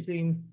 Team.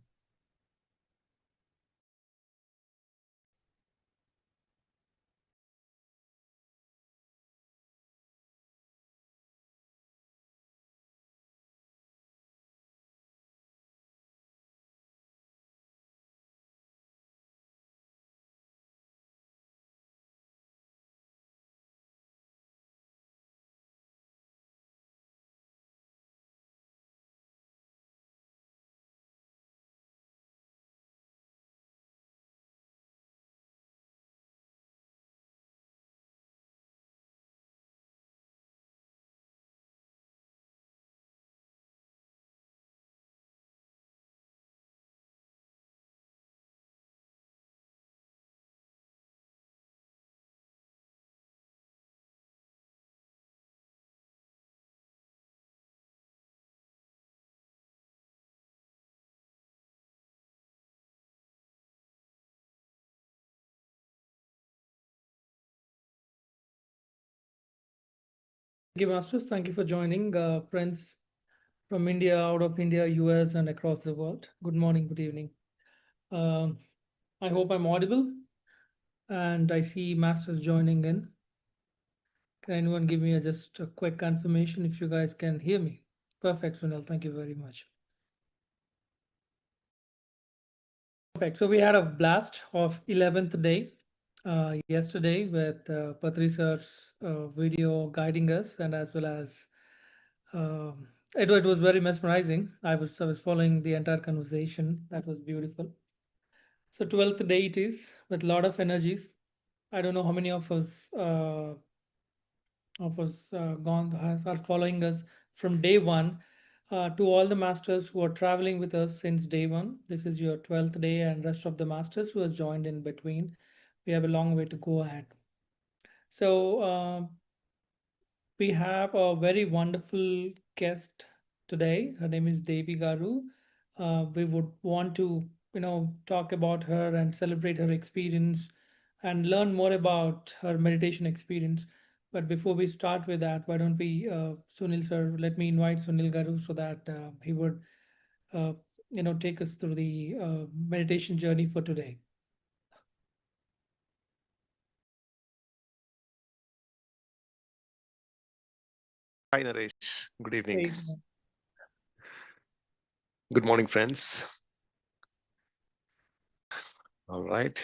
Thank you, Masters. Thank you for joining, friends from India, out of India, US, and across the world. Good morning, good evening. I hope I'm audible, and I see Masters joining in. Can anyone give me just a quick confirmation if you guys can hear me? Perfect, Sunil. Thank you very much. Perfect. So we had a blast of 11th day yesterday with Patri sir's video guiding us, and as well as it was very mesmerizing. I was following the entire conversation. That was beautiful. So 12th day it is with a lot of energies. I don't know how many of us gone are following us from day one. To all the masters who are traveling with us since day one, this is your 12th day, and rest of the masters who has joined in between. We have a long way to go ahead. So we have a very wonderful guest today. Her name is Devi Garu. We would want to, talk about her and celebrate her experience and learn more about her meditation experience. But before we start with that, why don't we, Sunil sir, let me invite Sunil Garu so that he would, take us through the meditation journey for today. Hi, Naresh. Good evening. Hey. Good morning, friends. All right.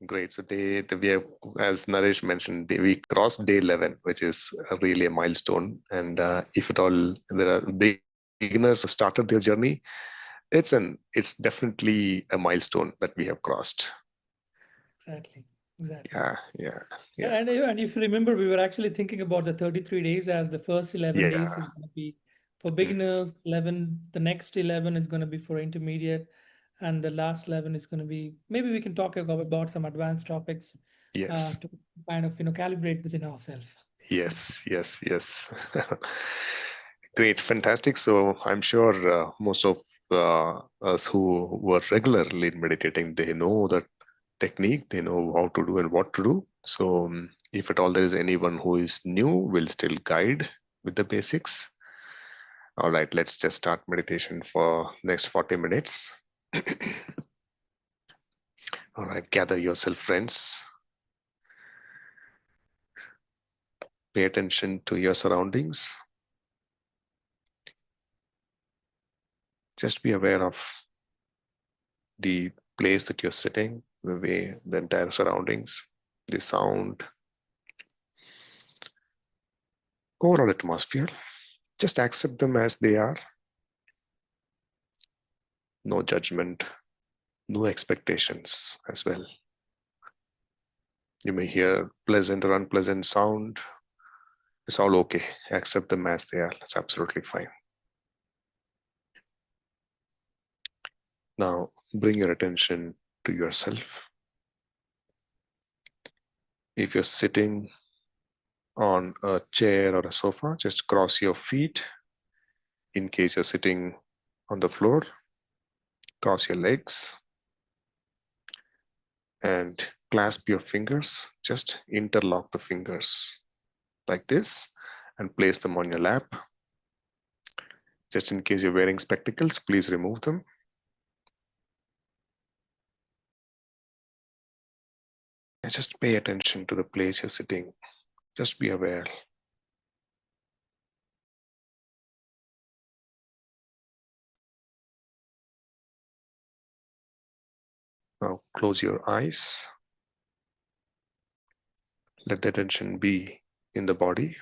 Great. So we have, as Naresh mentioned, we crossed day 11, which is really a milestone. And if at all there are beginners who started their journey, it's definitely a milestone that we have crossed. Exactly. Exactly. Yeah. And if you remember, we were actually thinking about the 33 days as the first 11 days Yeah. is going to be for Mm. beginners, 11, the next 11 is going to be for intermediate, and the last 11 is going to be, maybe we can talk about some advanced topics Yes. to kind of, calibrate within ourselves. Yes. Great, fantastic. So I'm sure most of us who were regularly meditating, they know that technique, they know how to do and what to do. So if at all there is anyone who is new, we'll still guide with the basics. All right, let's just start meditation for next 40 minutes. All right, gather yourself, friends. Pay attention to your surroundings. Just be aware of the place that you're sitting, the way, the entire surroundings, the sound, overall atmosphere. Just accept them as they are. No judgment, no expectations as well. You may hear pleasant or unpleasant sound. It's all okay. Accept them as they are. It's absolutely fine. Now, bring your attention to yourself. If you're sitting on a chair or a sofa, just cross your feet. In case you're sitting on the floor, cross your legs and clasp your fingers. Just interlock the fingers like this and place them on your lap. Just in case you're wearing spectacles, please remove them. Just pay attention to the place you're sitting. Just be aware. Now close your eyes. Let the attention be in the body.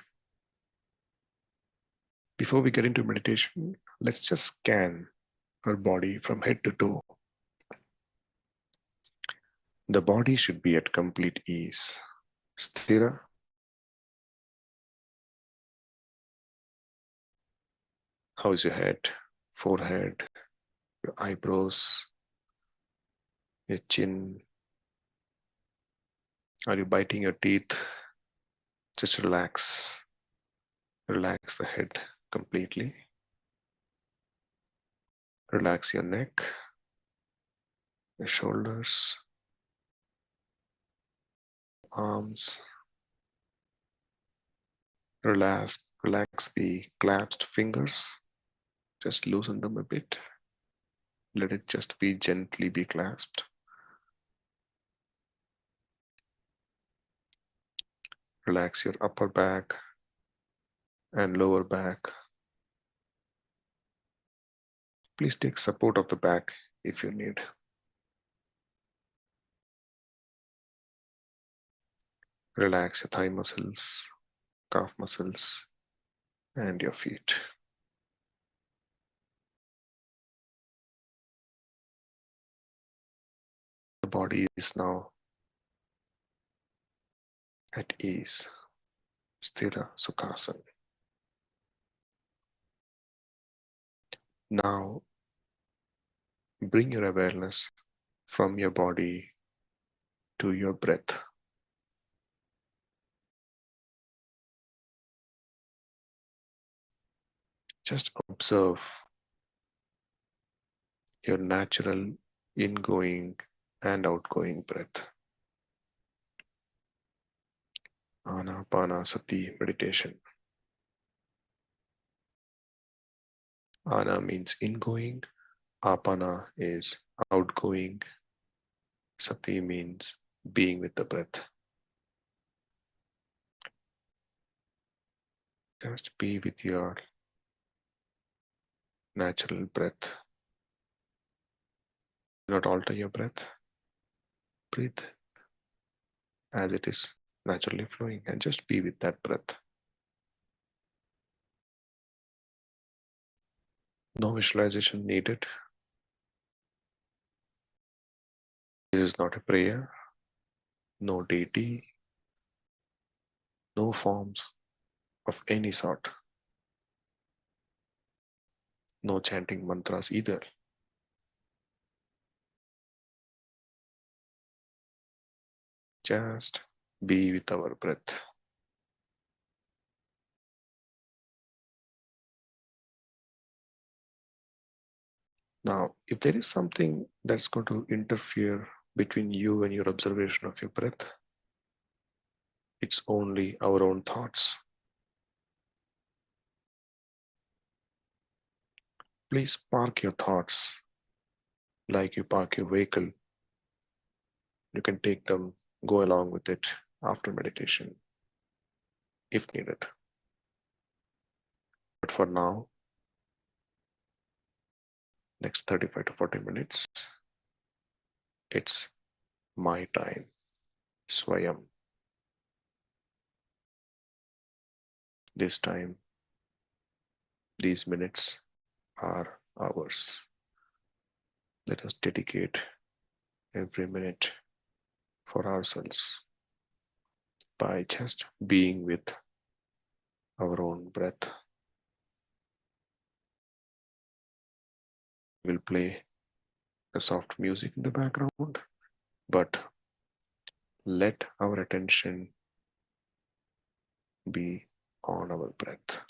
Before we get into meditation, let's just scan our body from head to toe. The body should be at complete ease. Sthira. How is your head, forehead, your eyebrows, your chin? Are you biting your teeth? Just relax. Relax the head completely. Relax your neck, your shoulders, arms. Relax the clasped fingers. Just loosen them a bit. Let it just be gently be clasped. Relax your upper back and lower back. Please take support of the back if you need. Relax your thigh muscles, calf muscles, and your feet. The body is now at ease. Sthira Sukhasana. Now bring your awareness from your body to your breath. Just observe your natural ingoing and outgoing breath. Ana-Pana-Sati Meditation. Ana means ingoing, Apana is outgoing, Sati means being with the breath. Just be with your natural breath. Do not alter your breath. Breathe as it is naturally flowing and just be with that breath. No visualization needed. This is not a prayer, no deity, no forms of any sort, no chanting mantras either. Just be with our breath. Now, if there is something that's going to interfere between you and your observation of your breath, it's only our own thoughts. Please park your thoughts like you park your vehicle. You can take them, go along with it after meditation if needed. But for now, next 35 to 40 minutes, it's my time, Swayam. This time, these minutes are ours. Let us dedicate every minute for ourselves by just being with our own breath. We'll play the soft music in the background, but let our attention be on our breath.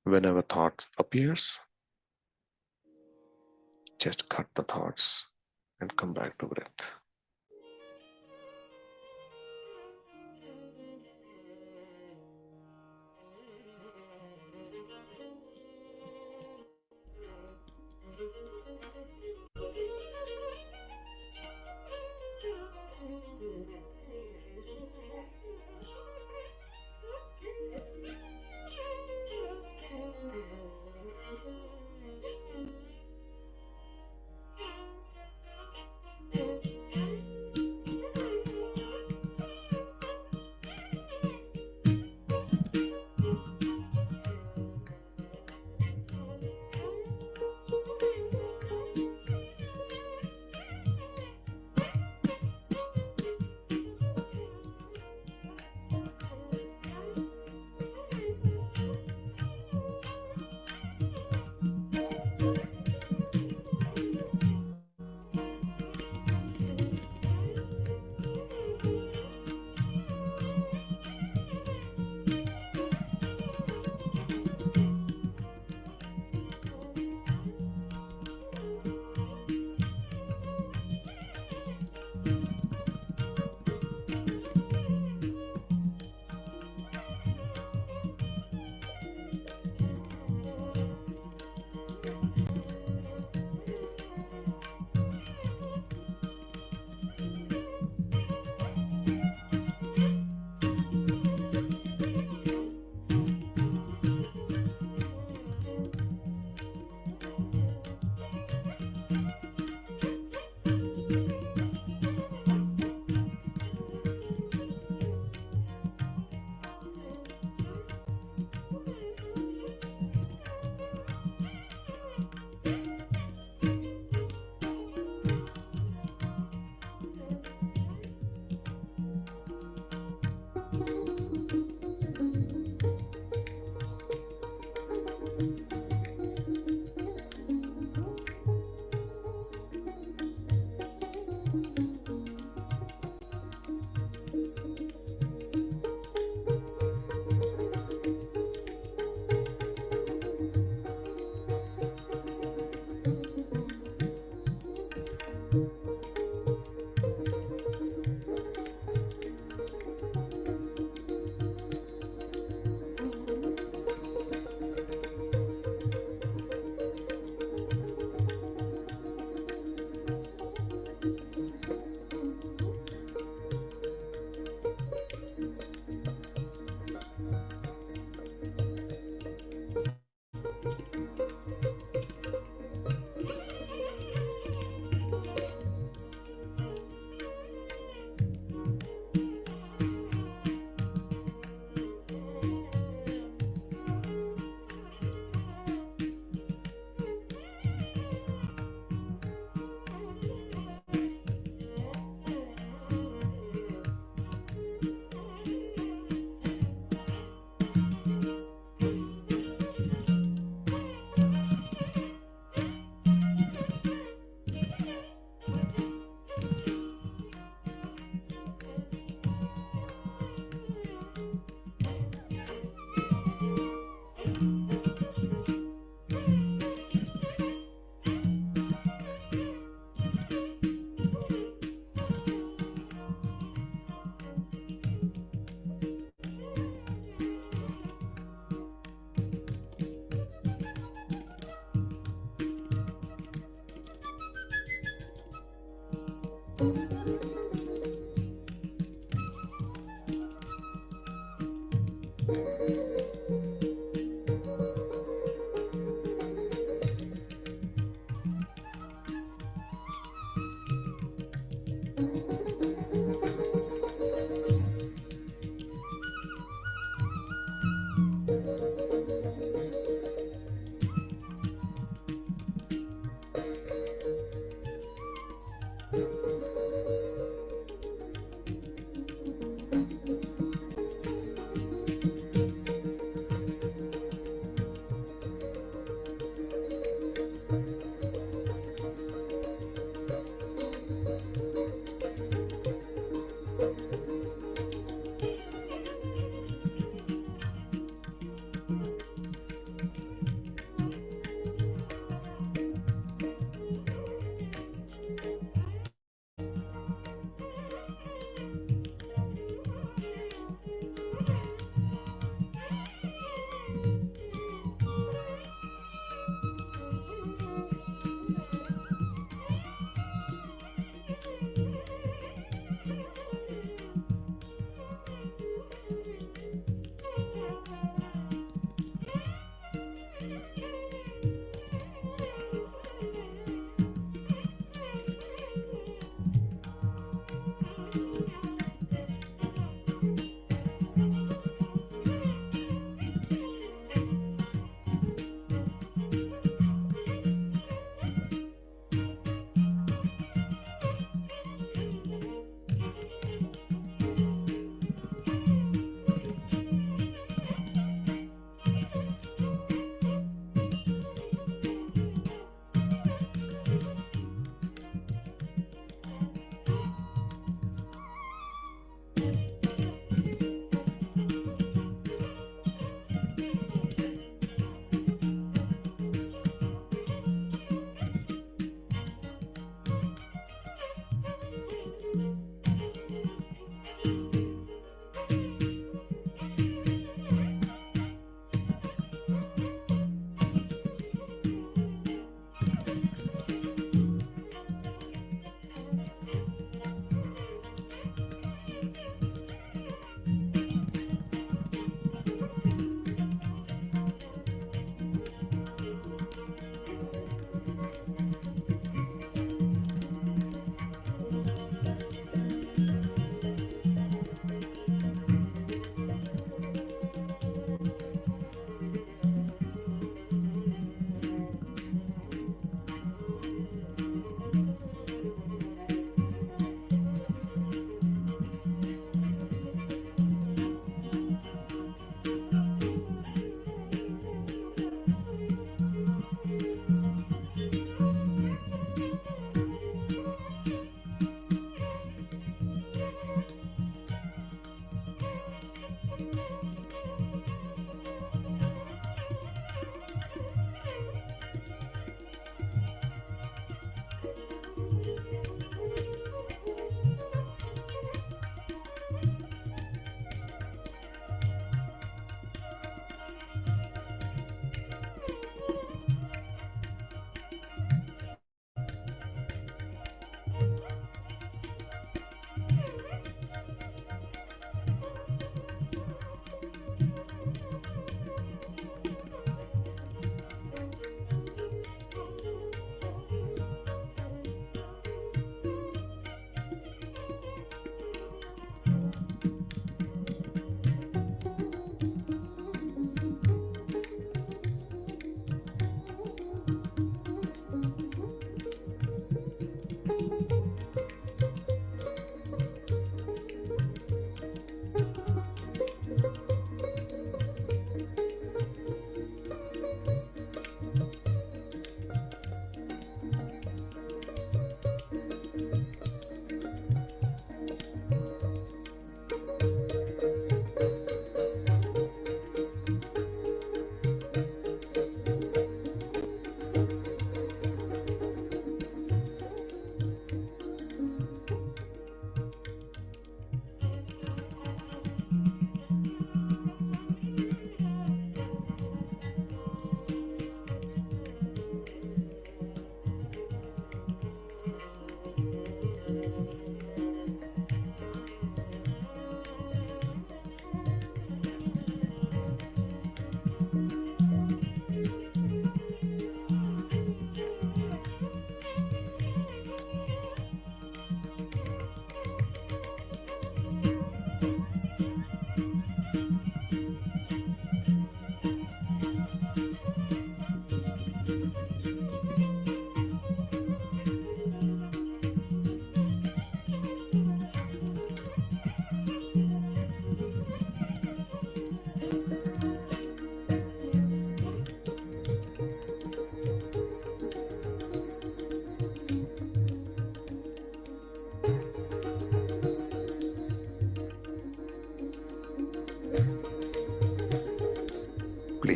Whenever thought appears, just cut the thoughts and come back to breath.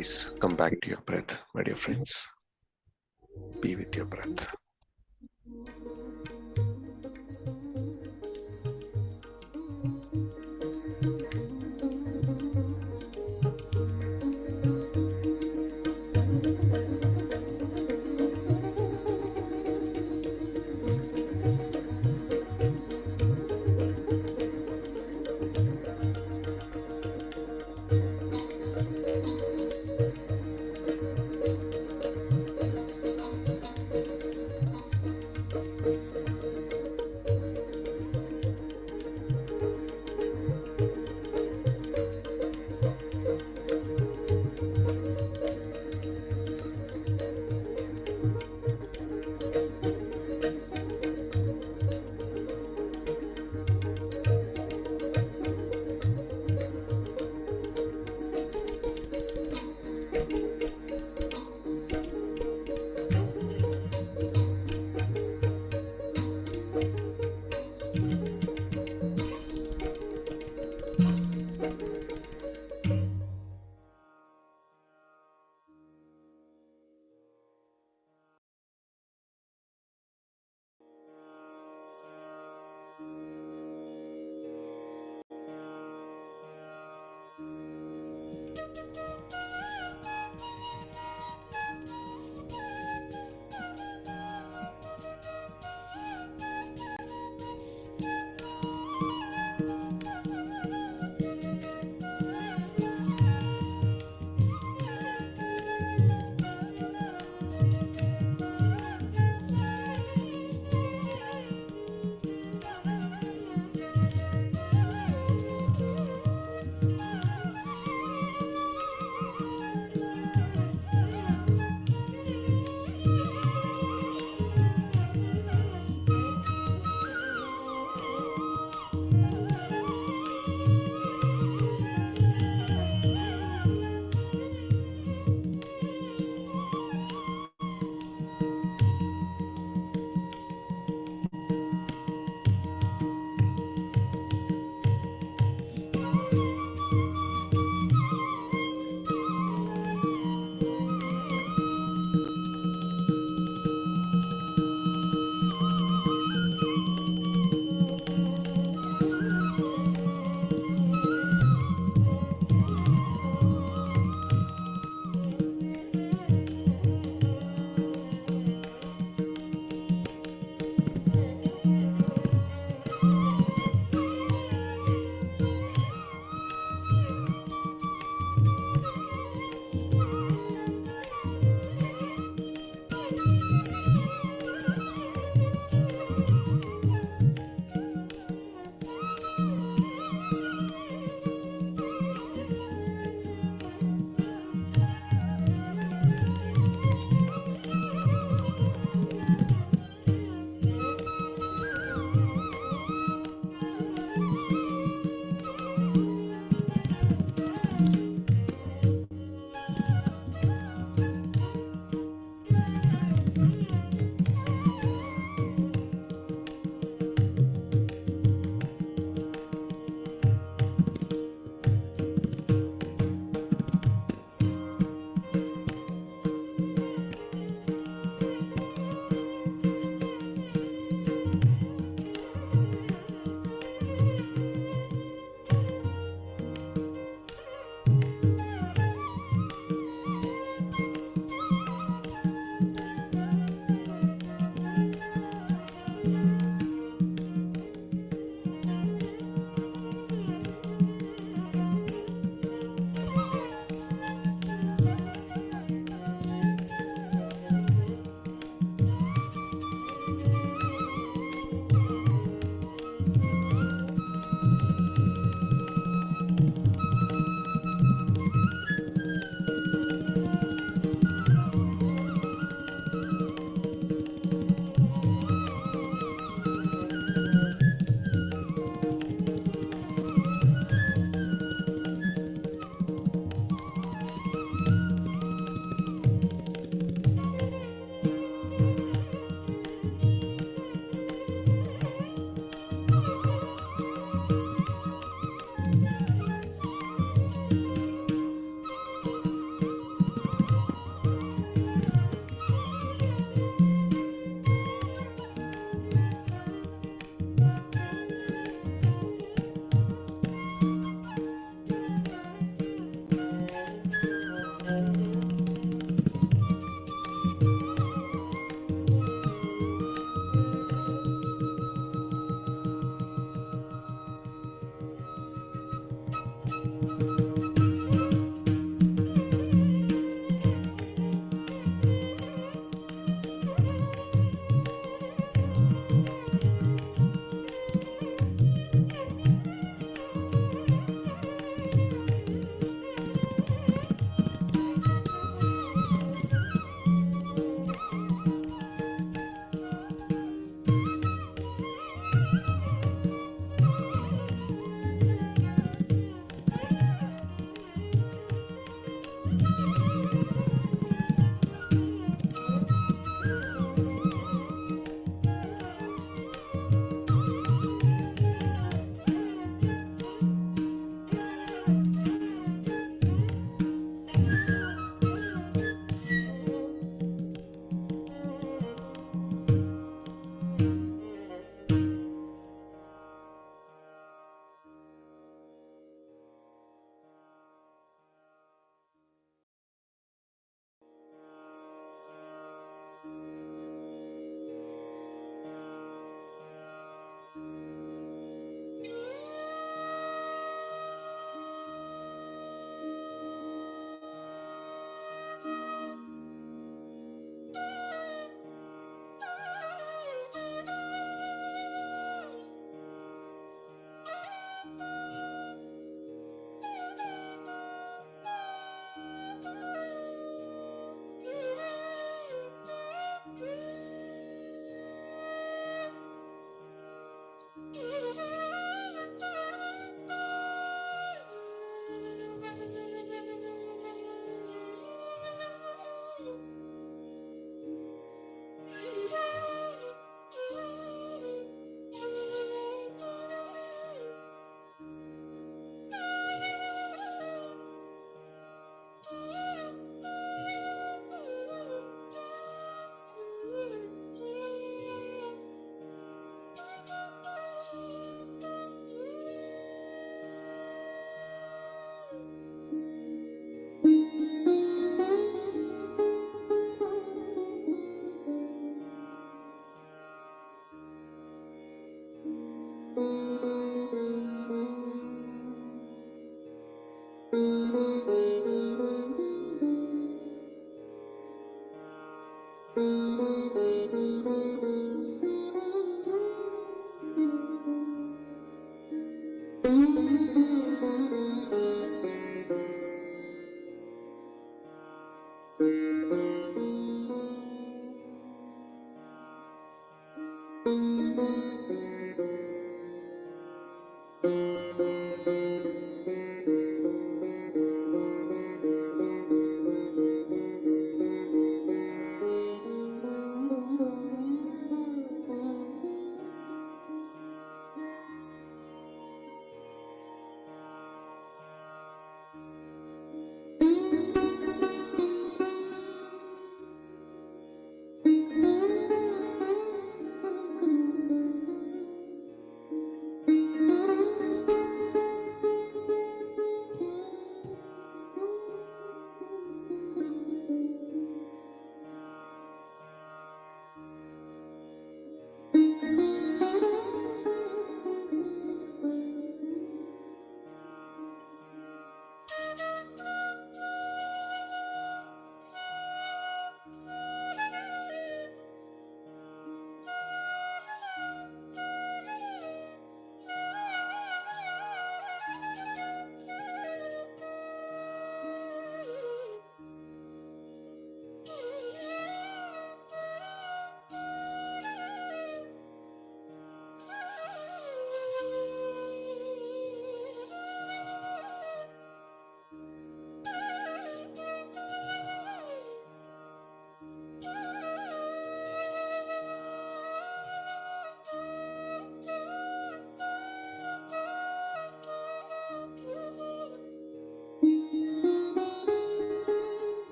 Please come back to your breath, my dear friends. Be with your breath.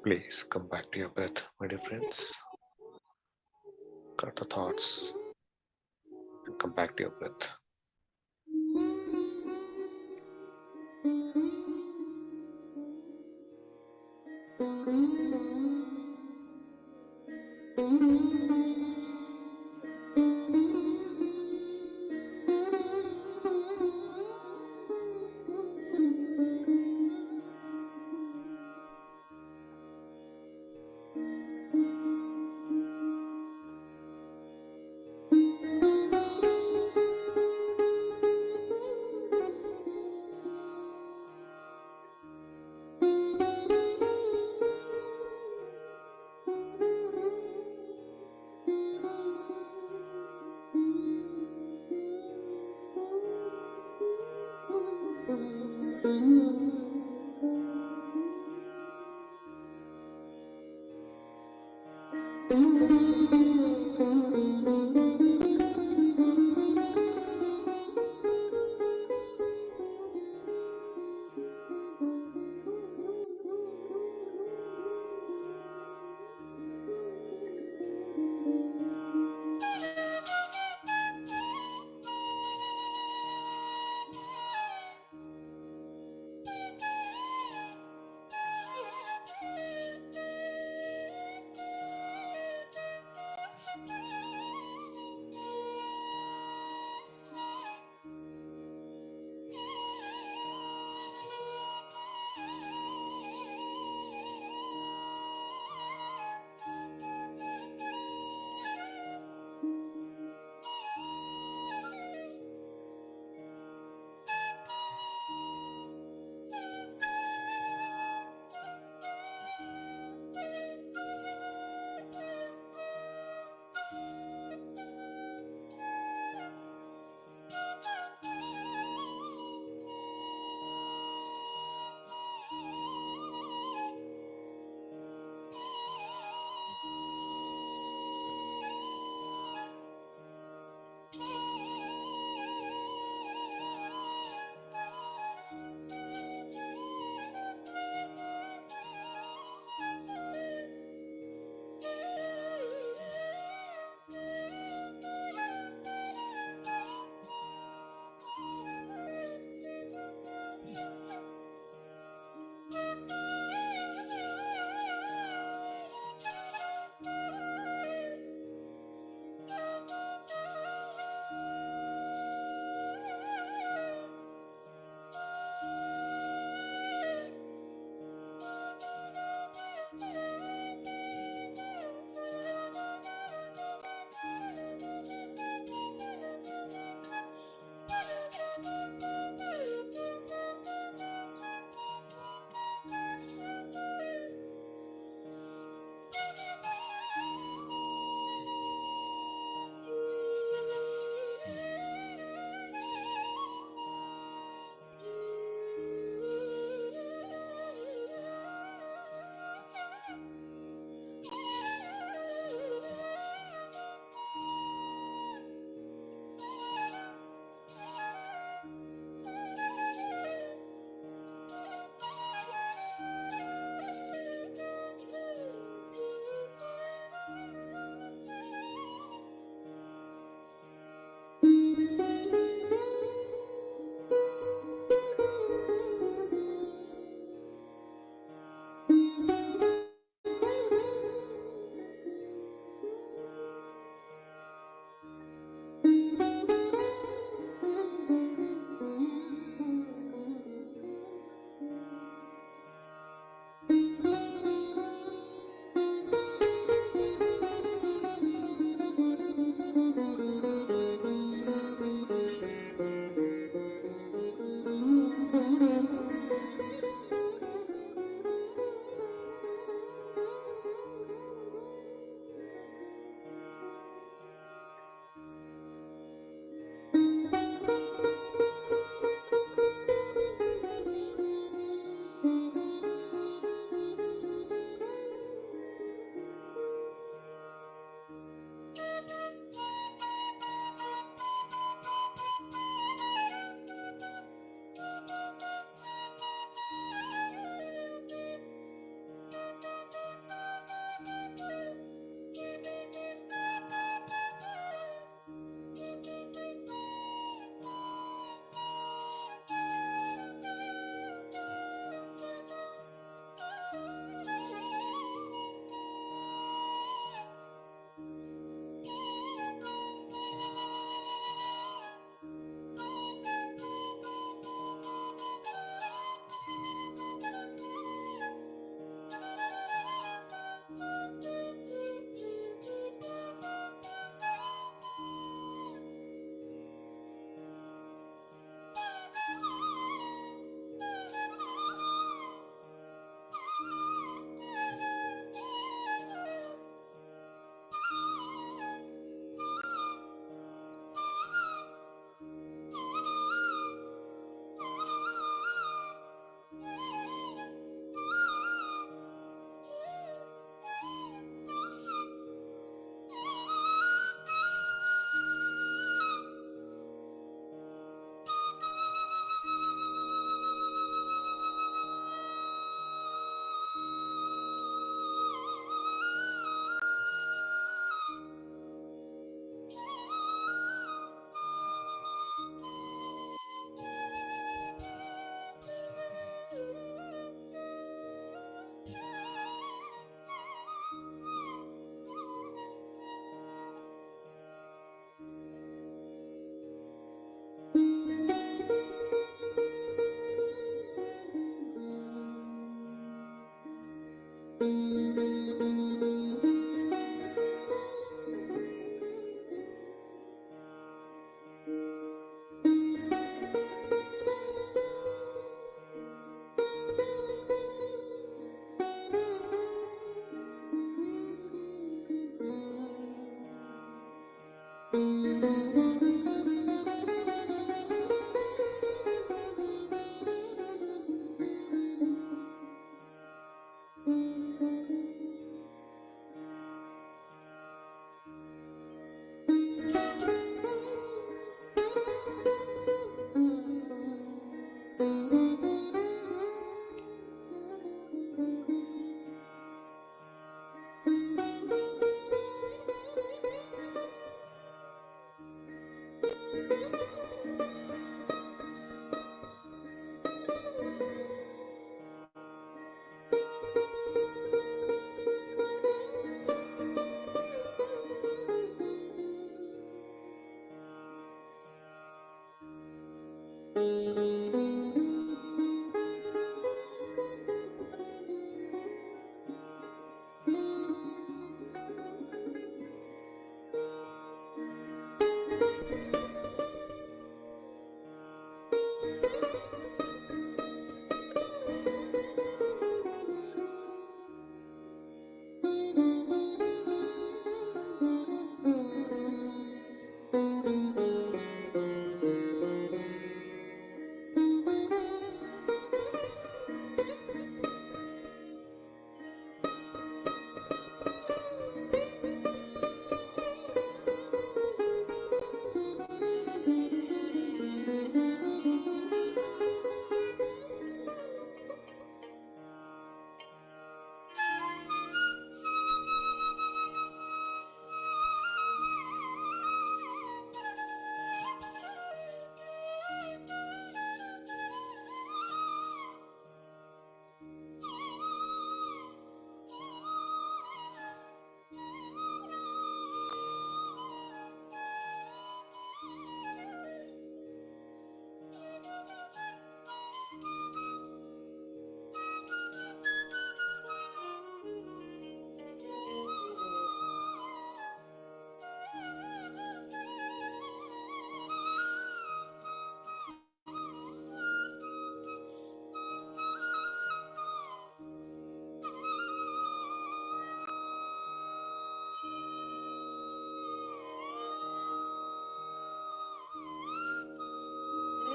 Please come back to your breath, my dear friends. Cut the thoughts and come back to your breath.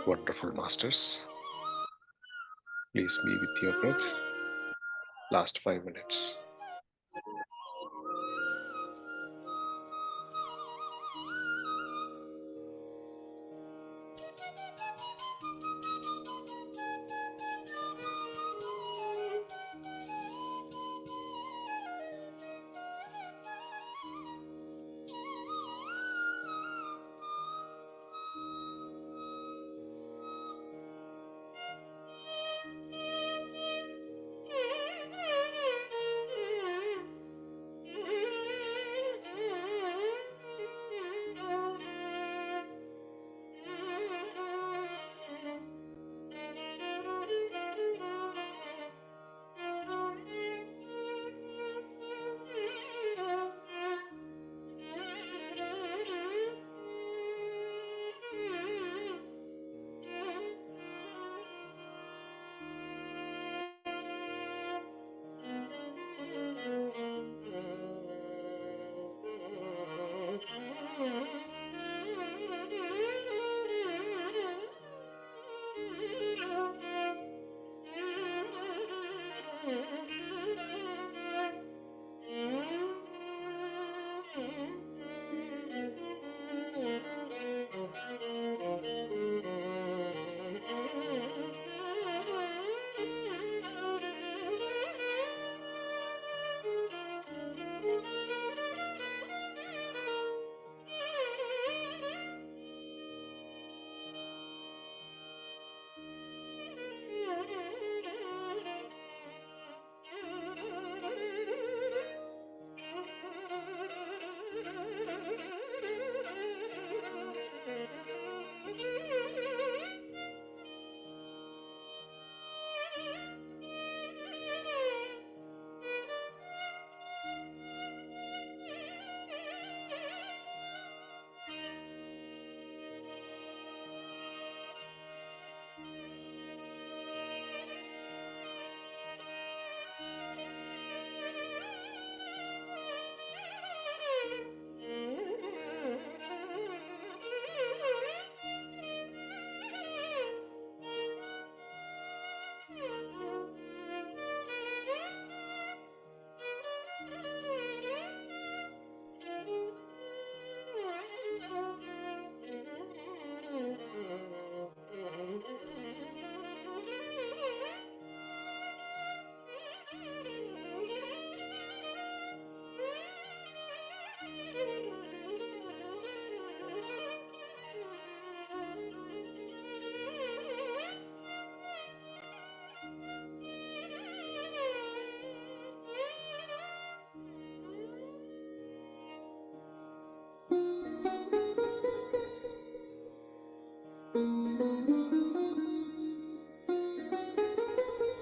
Wonderful, masters. Please be with your breath. Last 5 minutes.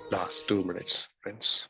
Last 2 minutes, friends.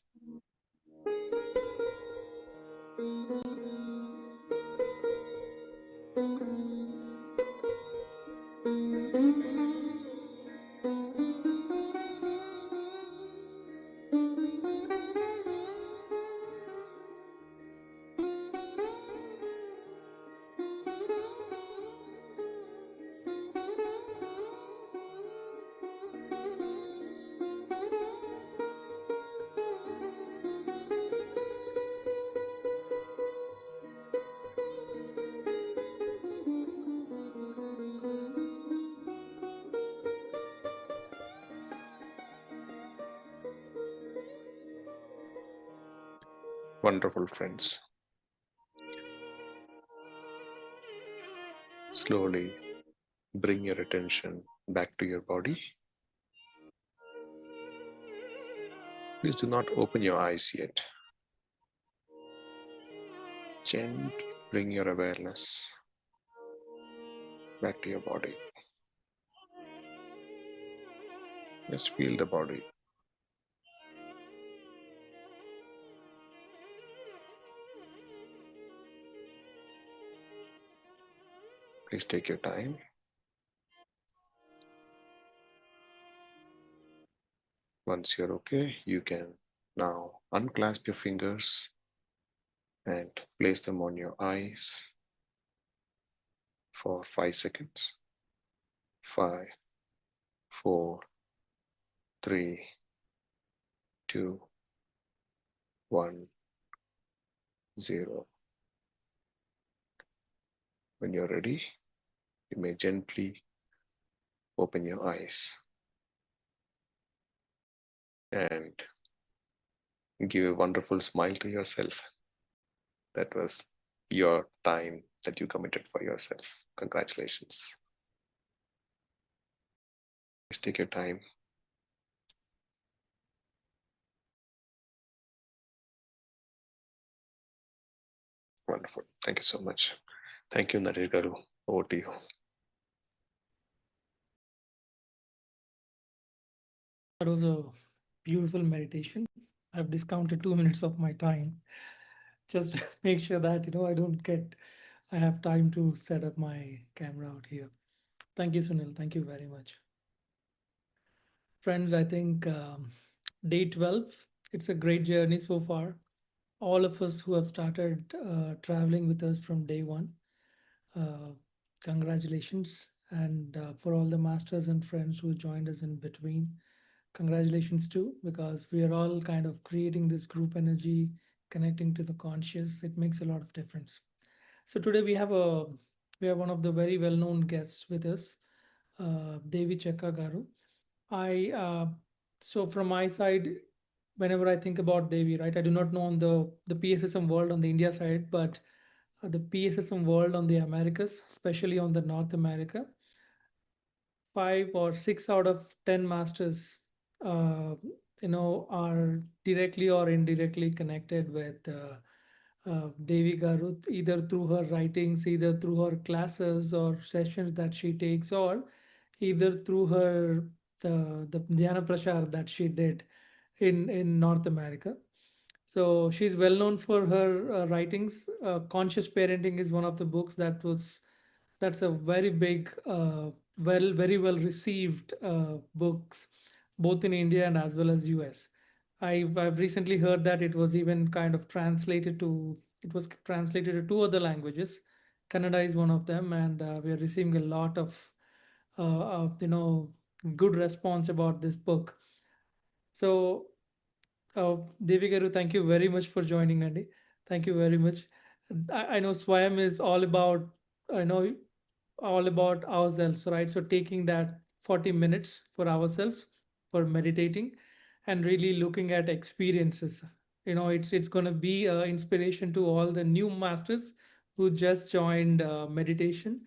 Wonderful, friends. Slowly bring your attention back to your body. Please do not open your eyes yet. Gently bring your awareness back to your body. Just feel the body. Please take your time. Once you're okay, you can now unclasp your fingers and place them on your eyes for 5 seconds. 5, 4, 3, 2, 1, 0. When you're ready, you may gently open your eyes and give a wonderful smile to yourself. That was your time that you committed for yourself. Congratulations. Please take your time. Wonderful. Thank you so much. Thank you, Naresh Garu. Over to you. That was a beautiful meditation. I've discounted 2 minutes of my time just to make sure that I have time to set up my camera out here. Thank you, Sunil. Thank you very much. Friends, I think day 12, it's a great journey so far. All of us who have started traveling with us from day one, uh, congratulations. And for all the masters and friends who joined us in between, congratulations too, because we are all kind of creating this group energy, connecting to the conscious. It makes a lot of difference. So today we have one of the very well-known guests with us, Devi Chakka Garu. I so from my side, whenever I think about Devi, right, I do not know on the PSSM world on the India side, but the PSSM world on the Americas, especially on the North America, 5 or 6 out of 10 masters, uh, are directly or indirectly connected with Devi Garu, either through her writings, either through her classes or sessions that she takes, or either through her the Dhyana Prashar that she did in North America. So she's well known for her writings. Conscious Parenting is one of the books that's a very big, very well received books, both in India and as well as US. I've recently heard that it was translated to 2 other languages. Kannada is one of them, and we are receiving a lot of good response about this book. So Devi Garu, thank you very much for joining, Andy. Thank you very much. I know Swayam is I know, all about ourselves, right? So taking that 40 minutes for ourselves for meditating and really looking at experiences. It's going to be inspiration to all the new masters who just joined meditation.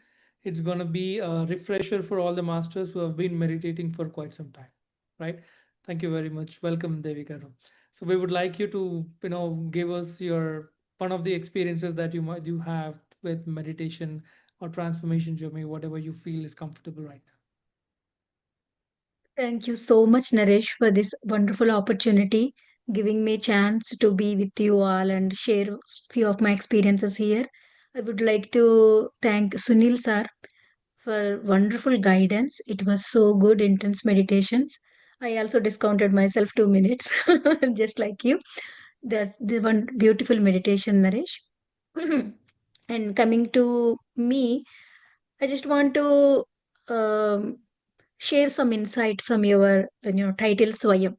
It's going to be a refresher for all the masters who have been meditating for quite some time, right? Thank you very much. Welcome, Devika. So we would like you to, give us your one of the experiences that you have with meditation or transformation journey, whatever you feel is comfortable right now. Thank you so much, Naresh, for this wonderful opportunity, giving me a chance to be with you all and share few of my experiences here. I would like to thank Sunil sir for wonderful guidance. It was so good, intense meditations. I also discounted myself 2 minutes, just like you. That's the one beautiful meditation, Naresh. And coming to me, I just want to um, share some insight from your title Swayam.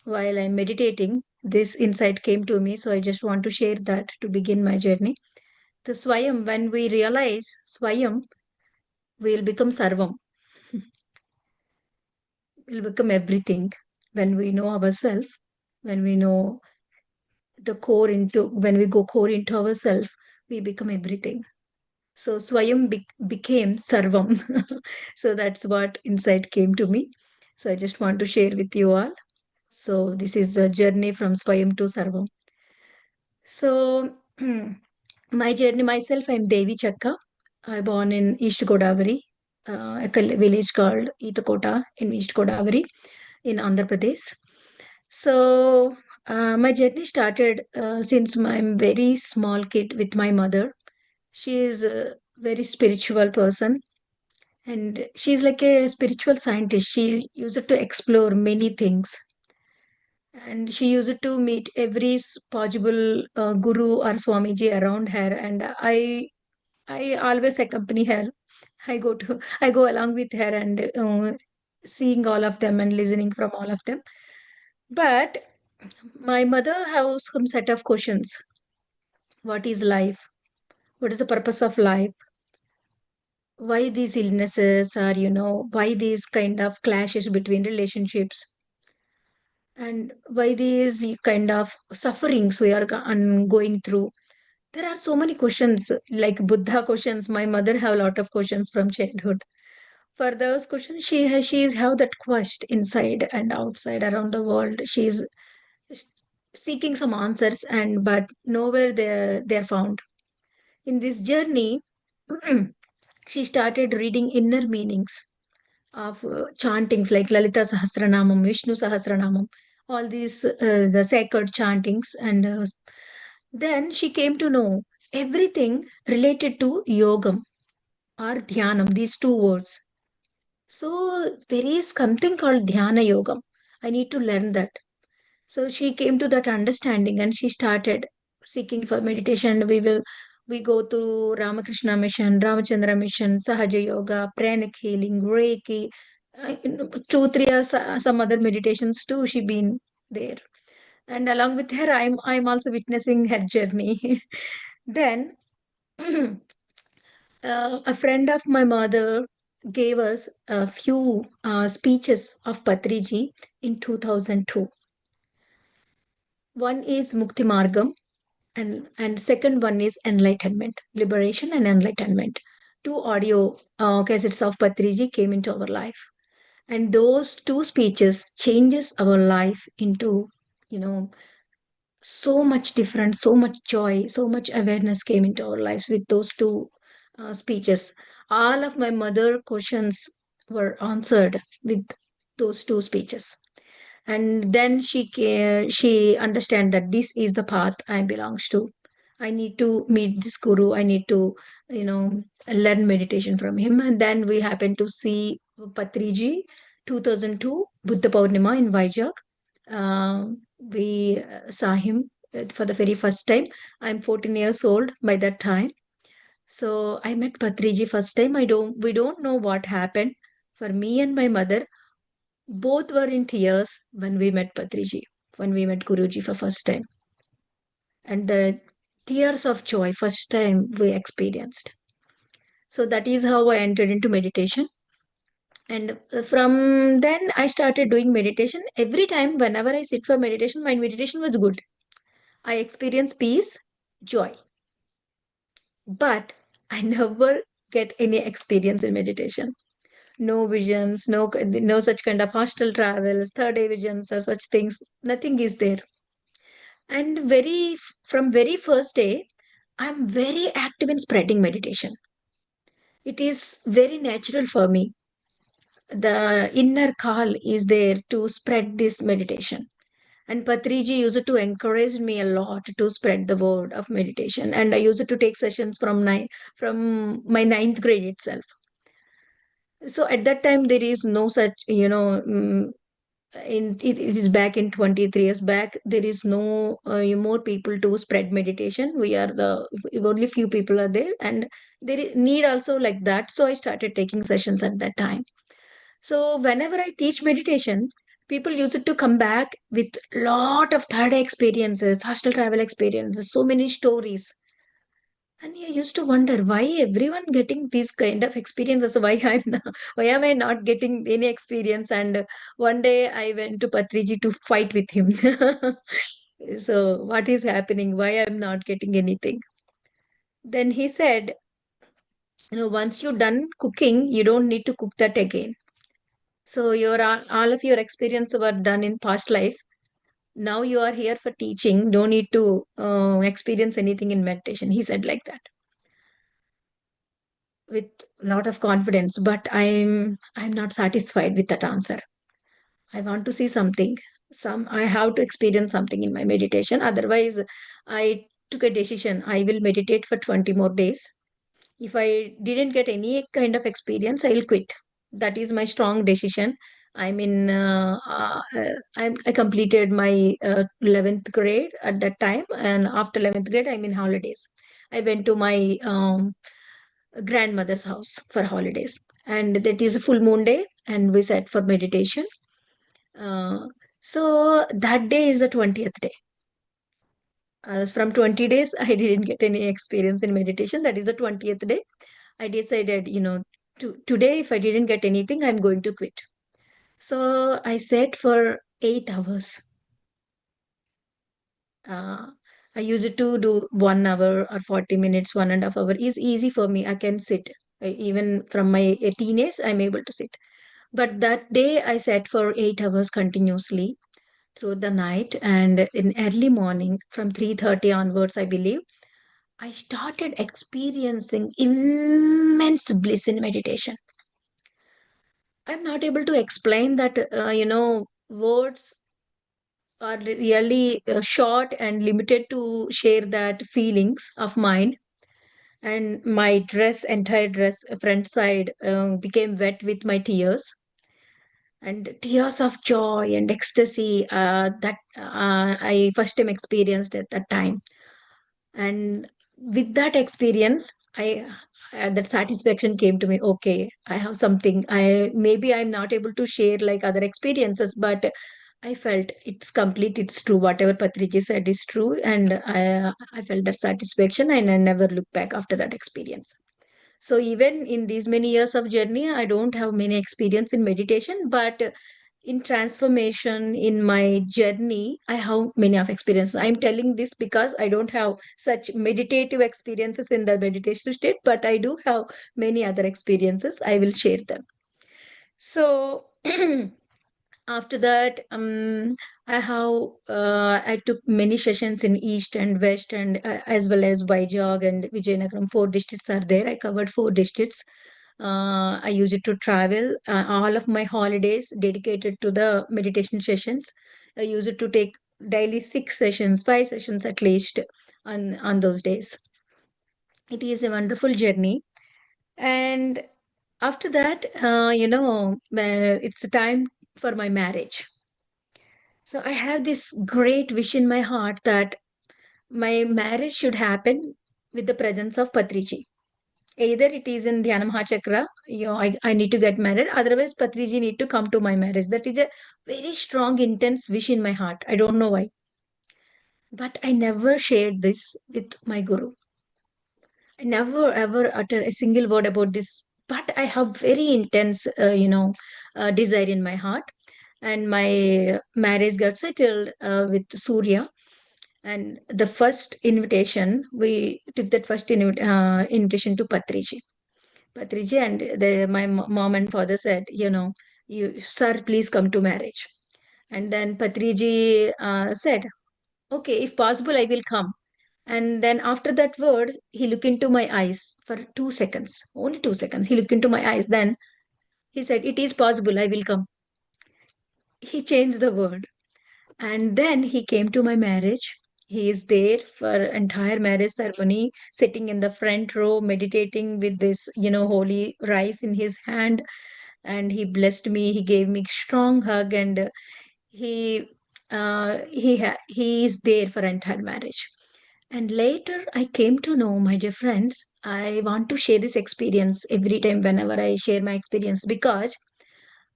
While I'm meditating, this insight came to me, so I just want to share that to begin my journey. The Swayam, when we realize Swayam, we'll become Sarvam, we'll become everything. When we know ourselves, when we know when we go core into ourselves, we become everything. So Swayam became Sarvam. So that's what insight came to me. So I just want to share with you all. So this is a journey from Swayam to Sarvam. So my journey myself, I'm Devi Chakka. I born in East Godavari, a village called Itakota in East Godavari in Andhra Pradesh. So my journey started since I'm very small kid with my mother. She is a very spiritual person and she's like a spiritual scientist. She used to explore many things and she used to meet every possible guru or swamiji around her, and I always accompany her. I go along with her, and seeing all of them and listening from all of them. But my mother has some set of questions. What is life? What is the purpose of life? Why these illnesses, or why these kind of clashes between relationships, and why these kind of sufferings we are going through. There are so many questions, like Buddha questions. My mother have a lot of questions from childhood. For those questions, she's have that quest inside and outside around the world. She's seeking some answers, and but nowhere they're found. In this journey, she started reading inner meanings of chantings like Lalita Sahasranamam, Vishnu Sahasranamam, all these the sacred chantings, and then she came to know everything related to yogam or dhyanam, these two words. So there is something called dhyana yogam. I need to learn that. So she came to that understanding and she started seeking for meditation. We go through Ramakrishna mission, Ramachandra mission, Sahaja Yoga, pranic healing, Reiki, 2, 3 years, some other meditations too. She been there, and along with her, I'm also witnessing her journey. Then a friend of my mother gave us a few speeches of Patriji in 2002. One is Mukti Margam, and second one is enlightenment, liberation and enlightenment. Two audio cassettes of Patriji came into our life, and those two speeches changes our life into, you know, so much different, so much joy, so much awareness came into our lives with those two speeches. All of my mother questions were answered with those two speeches, and then she understand that this is the path I belongs to. I need to meet this guru. I need to, learn meditation from him. And then we happened to see Patriji, 2002, Buddha Purnima in Vizag. We saw him for the very first time. I'm 14 years old by that time. So I met Patriji first time. We don't know what happened. For me and my mother, both were in tears when we met Patriji, when we met Guruji for first time. And the tears of joy, first time we experienced. So that is how I entered into meditation. And from then I started doing meditation. Every time, whenever I sit for meditation, my meditation was good. I experienced peace, joy. But I never get any experience in meditation. No visions, no such kind of hostile travels, third day visions or such things. Nothing is there. And from very first day, I'm very active in spreading meditation. It is very natural for me. The inner call is there to spread this meditation. And Patriji used to encourage me a lot to spread the word of meditation. And I used to take sessions from my ninth grade itself. So at that time, there is no such, it is back in 23 years back. There is no more people to spread meditation. We are the only few people are there, and there is need also like that. So I started taking sessions at that time. So whenever I teach meditation, people used to come back with lot of third experiences, hostel travel experiences, so many stories. And I used to wonder why everyone getting these kind of experiences. Why am I not getting any experience? And one day I went to Patriji to fight with him. So what is happening? Why I'm not getting anything? Then he said, once you're done cooking, you don't need to cook that again. So all of your experience were done in past life. Now you are here for teaching. Don't need to experience anything in meditation. He said like that with a lot of confidence. But I'm not satisfied with that answer. I want to see something. I have to experience something in my meditation. Otherwise, I took a decision. I will meditate for 20 more days. If I didn't get any kind of experience, I'll quit. That is my strong decision. I completed my 11th grade at that time, and after 11th grade, I'm in holidays. I went to my grandmother's house for holidays, and that is a full moon day. and we sat for meditation. Uh, so that day is the 20th day. From 20 days, I didn't get any experience in meditation. That is the 20th day. I decided, today, if I didn't get anything, I'm going to quit. So I sat for 8 hours. Uh, I used to do 1 hour or 40 minutes, 1.5 hours is easy for me. I can sit. Even from my teenage, I'm able to sit. But that day, I sat for 8 hours continuously through the night, and in early morning from 3:30 onwards, I believe, I started experiencing immense bliss in meditation. I'm not able to explain that, words are really short and limited to share that feelings of mine. And my entire dress, front side, became wet with my tears, and tears of joy and ecstasy that I first time experienced at that time. And with that experience, I that satisfaction came to me. Okay, I have something. I'm not able to share like other experiences, but I felt it's complete, it's true. Whatever Patriji said is true, and I felt that satisfaction, and I never looked back after that experience. So even in these many years of journey, I don't have many experience in meditation, but in transformation in my journey, I have many of experiences. I'm telling this because I don't have such meditative experiences in the meditation state, but I do have many other experiences. I will share them. So after that, I took many sessions in East and West, and as well as Vizag and Vijayanagaram. 4 districts are there. I covered 4 districts. I used it to travel. All of my holidays dedicated to the meditation sessions. I used it to take daily 6 sessions, 5 sessions at least on those days. It is a wonderful journey. And after that, it's time for my marriage. So I have this great wish in my heart that my marriage should happen with the presence of Patriji. Either it is in Dhyana Mahachakra, I need to get married. Otherwise, Patriji need to come to my marriage. That is a very strong, intense wish in my heart. I don't know why. But I never shared this with my guru. I never ever uttered a single word about this. But I have very intense, desire in my heart. And my marriage got settled with Surya. And the first invitation, we took that first invitation to Patriji, and my mom and father said, sir, please come to marriage. And then Patriji said, okay, if possible, I will come. And then after that word, he looked into my eyes for 2 seconds, only 2 seconds. He looked into my eyes. Then he said, it is possible, I will come. He changed the word. And then he came to my marriage. He is there for entire marriage ceremony, sitting in the front row, meditating with this, holy rice in his hand. And he blessed me. He gave me strong hug, and he he is there for entire marriage. And later, I came to know, my dear friends, I want to share this experience every time whenever I share my experience, because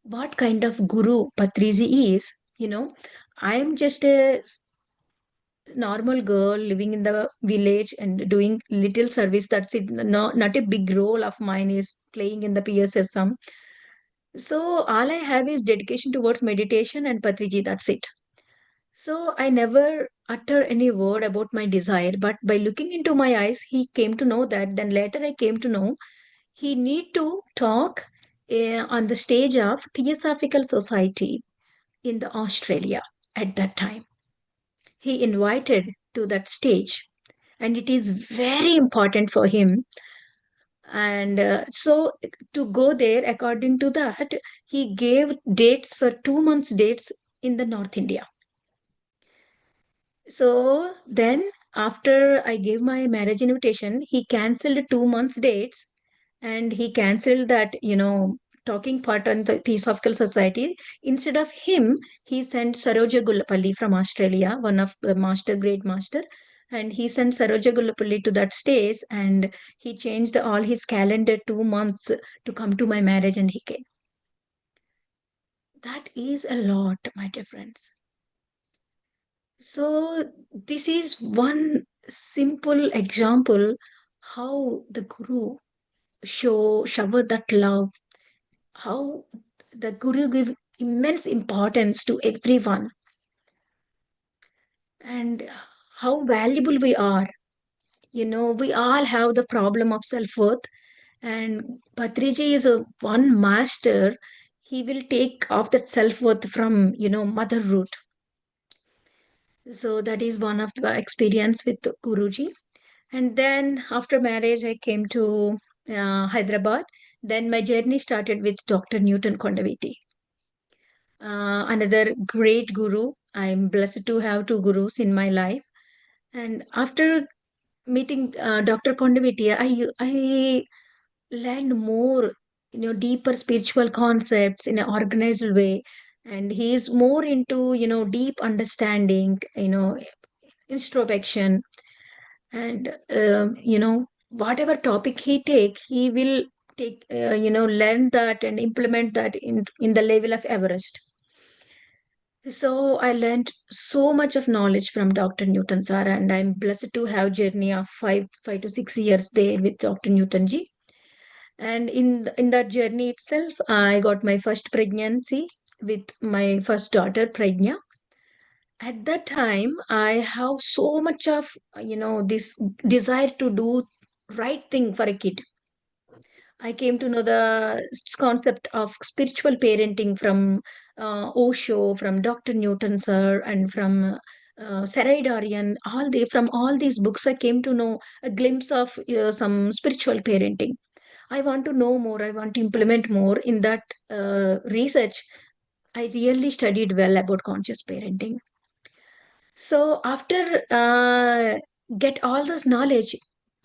what kind of guru Patriji is, I am just a normal girl living in the village and doing little service. That's it. No, not a big role of mine is playing in the PSSM. So all I have is dedication towards meditation and Patriji. That's it. So I never utter any word about my desire, but by looking into my eyes, he came to know that. Then later I came to know he need to talk on the stage of Theosophical Society in the Australia at that time. He invited to that stage, and it is very important for him. And so to go there, according to that, he gave dates for 2 months dates in the North India. So then, after I gave my marriage invitation, he cancelled 2 months dates, and he cancelled that, talking part on the Theosophical Society. Instead of him, he sent Saroja Gullapalli from Australia, one of the great master, and he sent Saroja Gullapalli to that stage, and he changed all his calendar 2 months to come to my marriage, and he came. That is a lot, my dear friends. So this is one simple example how the Guru shower that love, how the Guru give immense importance to everyone, and how valuable we are. We all have the problem of self-worth, and Patriji is a one master. He will take off that self-worth from, mother root. So that is one of the experience with Guruji. And then after marriage, I came to Hyderabad. Then my journey started with Dr. Newton Kondaviti, another great guru. I'm blessed to have two gurus in my life. And after meeting Dr. Kondaviti, I learned more, deeper spiritual concepts in an organized way. And he is more into, deep understanding, introspection, and whatever topic he take, he will take learn that and implement that in the level of Everest. So I learned so much of knowledge from Dr. Newton sir, and I'm blessed to have journey of 5 to 6 years there with Dr. Newton ji. And in that journey itself, I got my first pregnancy with my first daughter Pragnya. At that time, I have so much of this desire to do right thing for a kid. I came to know the concept of spiritual parenting from Osho, from Dr. Newton sir, and from Sarai Dorian. From all these books, I came to know a glimpse of some spiritual parenting. I want to know more. I want to implement more in that research. I really studied well about conscious parenting. So after get all this knowledge,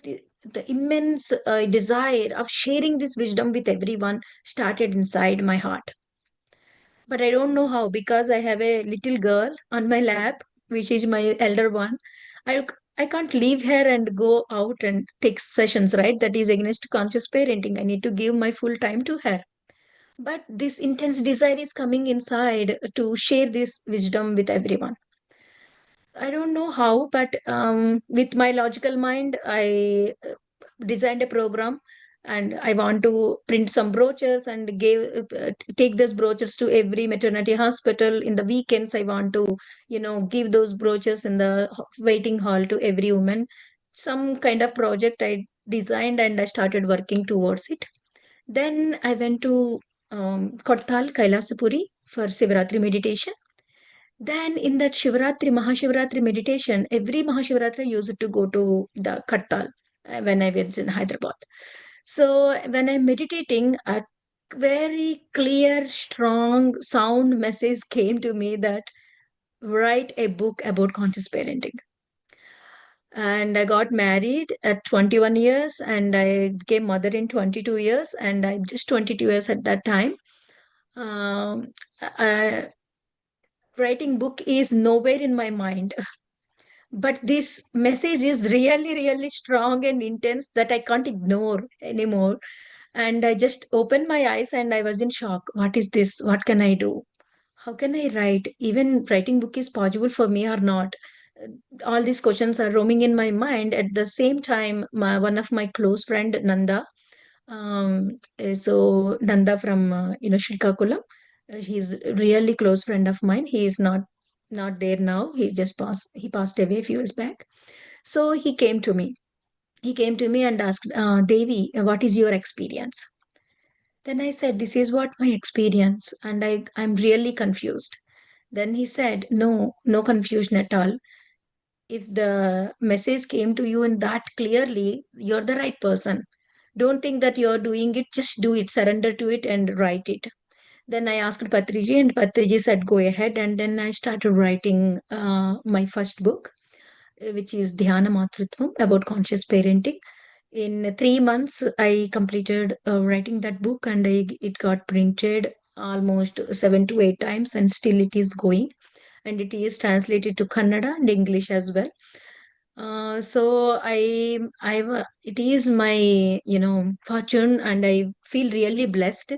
the immense desire of sharing this wisdom with everyone started inside my heart. But I don't know how, because I have a little girl on my lap, which is my elder one. I I can't leave her and go out and take sessions, right? That is against conscious parenting. I need to give my full time to her. But this intense desire is coming inside to share this wisdom with everyone. I don't know how, but with my logical mind, I designed a program, and I want to print some brochures and take those brochures to every maternity hospital. In the weekends, I want to, give those brochures in the waiting hall to every woman. Some kind of project I designed, and I started working towards it. Then I went to Kothal, Kailasapuri for Sivaratri meditation. Then in that Mahashivratri meditation, every Mahashivratri I used to go to the Kattal when I was in Hyderabad. So when I'm meditating, a very clear, strong sound message came to me that write a book about conscious parenting. And I got married at 21 years, and I became mother in 22 years, and I'm just 22 years at that time. Um, I, Writing book is nowhere in my mind. But this message is really, really strong and intense that I can't ignore anymore. And I just opened my eyes and I was in shock. What is this? What can I do? How can I write? Even writing book is possible for me or not? All these questions are roaming in my mind. At the same time, one of my close friend Nanda, so Nanda from Srikakulam, he's really close friend of mine. He is not there now. He passed away a few years back. So he came to me. He came to me and asked, Devi, what is your experience? Then I said, this is what my experience, and I'm really confused. Then he said, no, no confusion at all. If the message came to you in that clearly, you're the right person. Don't think that you're doing it, just do it, surrender to it and write it. Then I asked Patriji, and Patriji said, go ahead. And then I started writing my first book, which is Dhyana Matritvam, about conscious parenting. In 3 months, I completed writing that book, and it got printed almost 7 to 8 times, and still it is going. And it is translated to Kannada and English as well. So it is my, fortune, and I feel really blessed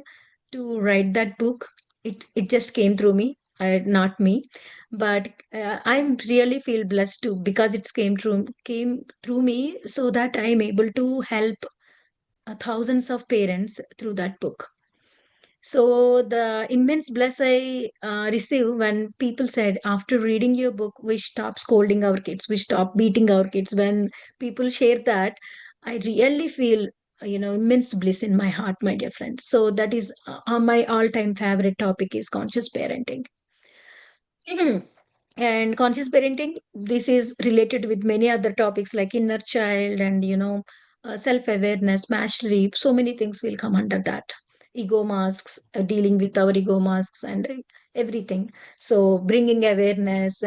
to write that book. it just came through me, not me. But I'm really feel blessed too, because it came through me, so that I'm able to help thousands of parents through that book. So the immense bless I receive when people said, after reading your book, we stop scolding our kids, we stop beating our kids. When people share that, I really feel, immense bliss in my heart, my dear friends. So that is my all-time favorite topic is conscious parenting. And conscious parenting, this is related with many other topics like inner child and self-awareness, mastery. So many things will come under that. Ego masks, dealing with our ego masks and everything. So bringing awareness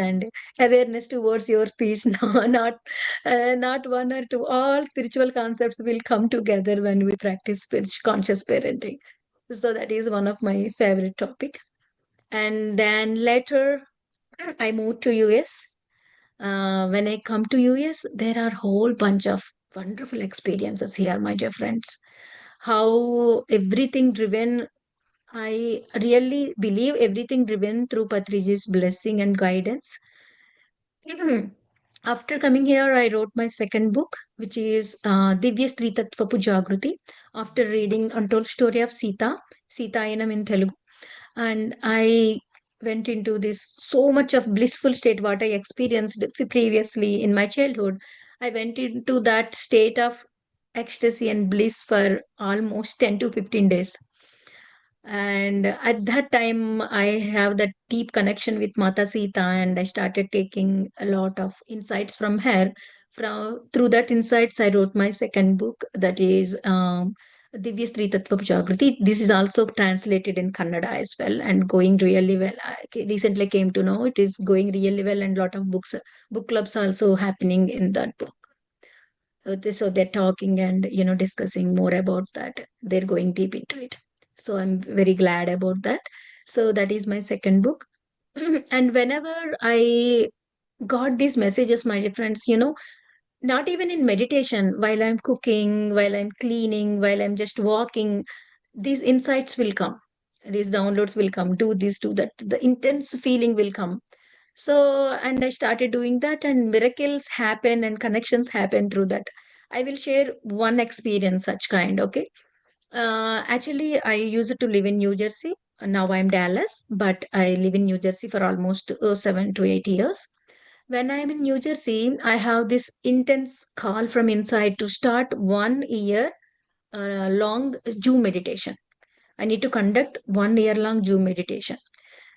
towards your peace. No, not one or two. All spiritual concepts will come together when we practice conscious parenting. So that is one of my favorite topic. And then later I moved to US. When I come to US, there are whole bunch of wonderful experiences here, my dear friends. How everything driven, I really believe everything driven through Patriji's blessing and guidance. After coming here, I wrote my second book, which is Divya Sri Tattvapu Jagruti. After reading Untold Story of Sita Ayanam in Telugu, and I went into this so much of blissful state what I experienced previously in my childhood. I went into that state of ecstasy and bliss for almost 10 to 15 days. And at that time, I have that deep connection with Mata Sita, and I started taking a lot of insights from her. From through that insights, I wrote my second book, that is Divya Sri Tattva Jagriti. This is also translated in Kannada as well, and going really well. I recently came to know it is going really well, and lot of book clubs also happening in that book. So they're talking and discussing more about that. They're going deep into it. So I'm very glad about that. So that is my second book. And whenever I got these messages, my dear friends, not even in meditation, while I'm cooking, while I'm cleaning, while I'm just walking, these insights will come. These downloads will come. Do this, do that. The intense feeling will come. So, and I started doing that, and miracles happen and connections happen through that. I will share one experience, such kind, okay? Actually, I used to live in New Jersey. Now I'm Dallas, but I live in New Jersey for almost 7 to 8 years. When I'm in New Jersey, I have this intense call from inside to start 1 year long Zoom meditation. I need to conduct 1 year long Zoom meditation.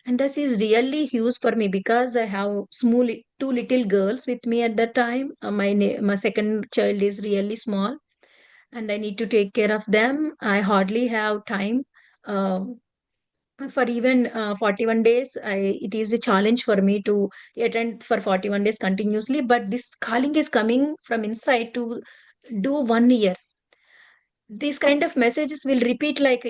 And this is really huge for me because I have two little girls with me at that time. My second child is really small, and I need to take care of them. I hardly have time uh, for even 41 days. It is a challenge for me to attend for 41 days continuously. But this calling is coming from inside to do 1 year. These kind of messages will repeat like,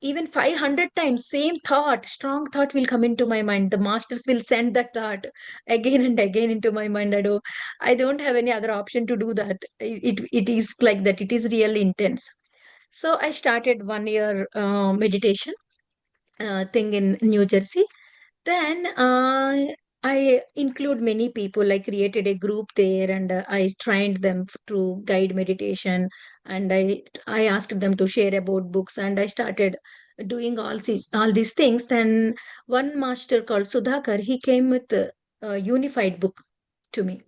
even 500 times same thought, strong thought will come into my mind. The masters will send that thought again and again into my mind. I don't have any other option to do that. It is like that. It is really intense. So I started 1 year meditation thing in New Jersey. Then I include many people. I created a group there, and I trained them to guide meditation, and I asked them to share about books, and I started doing all these things. Then one master called Sudhakar, he came with a unified book to me.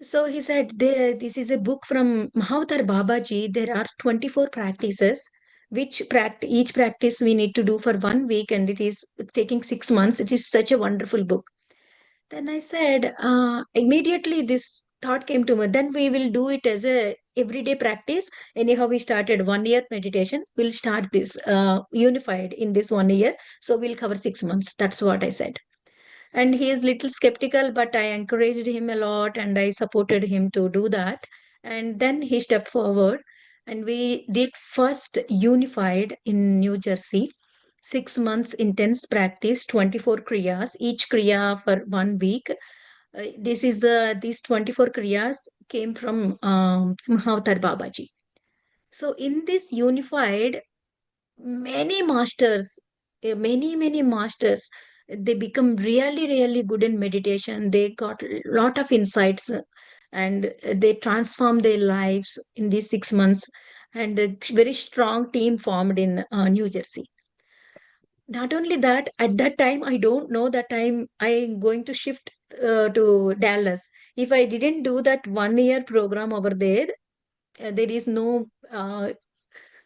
So he said, this is a book from Mahavatar Babaji. There are 24 practices, each practice we need to do for 1 week, and it is taking 6 months. It is such a wonderful book. Then I said, immediately this thought came to me. Then we will do it as a everyday practice. Anyhow, we started 1 year meditation. We'll start this unified in this 1 year. So we'll cover 6 months. That's what I said. And he is little skeptical, but I encouraged him a lot and I supported him to do that. And then he stepped forward, and we did first unified in New Jersey. 6 months intense practice, 24 kriyas, each kriya for 1 week. These 24 kriyas came from Mahavatar Babaji. So in this unified, many masters many masters, they become really good in meditation. They got a lot of insights, and they transform their lives in these 6 months. And a very strong team formed in New Jersey. Not only that, at that time I don't know that I'm going to shift to Dallas. If I didn't do that 1 year program over there, there is no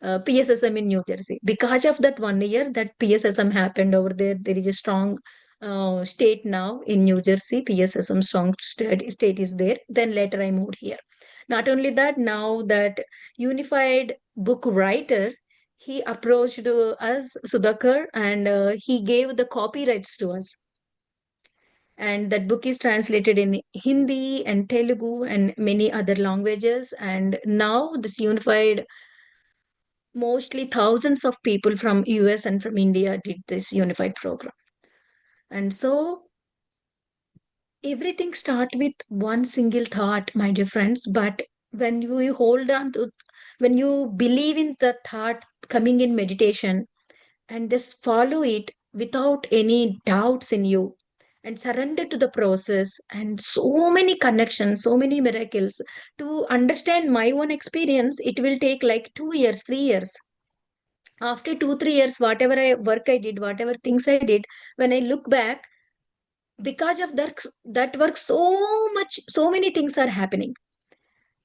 PSSM in New Jersey. Because of that 1 year, that PSSM happened over there. There is a strong state now in New Jersey. PSSM strong state is there. Then later I moved here. Not only that, now that unified book writer, he approached us, Sudhakar, and he gave the copyrights to us. And that book is translated in Hindi and Telugu and many other languages. And now this unified, mostly thousands of people from US and from India did this unified program. And so everything start with one single thought, my dear friends. But when you hold on to, when you believe in the thought coming in meditation and just follow it without any doubts in you and surrender to the process, and so many connections, so many miracles. To understand my own experience, it will take like 2 years, 3 years. After 2 3 years, whatever I did, whatever things I did, when I look back, because of that work, so much, so many things are happening,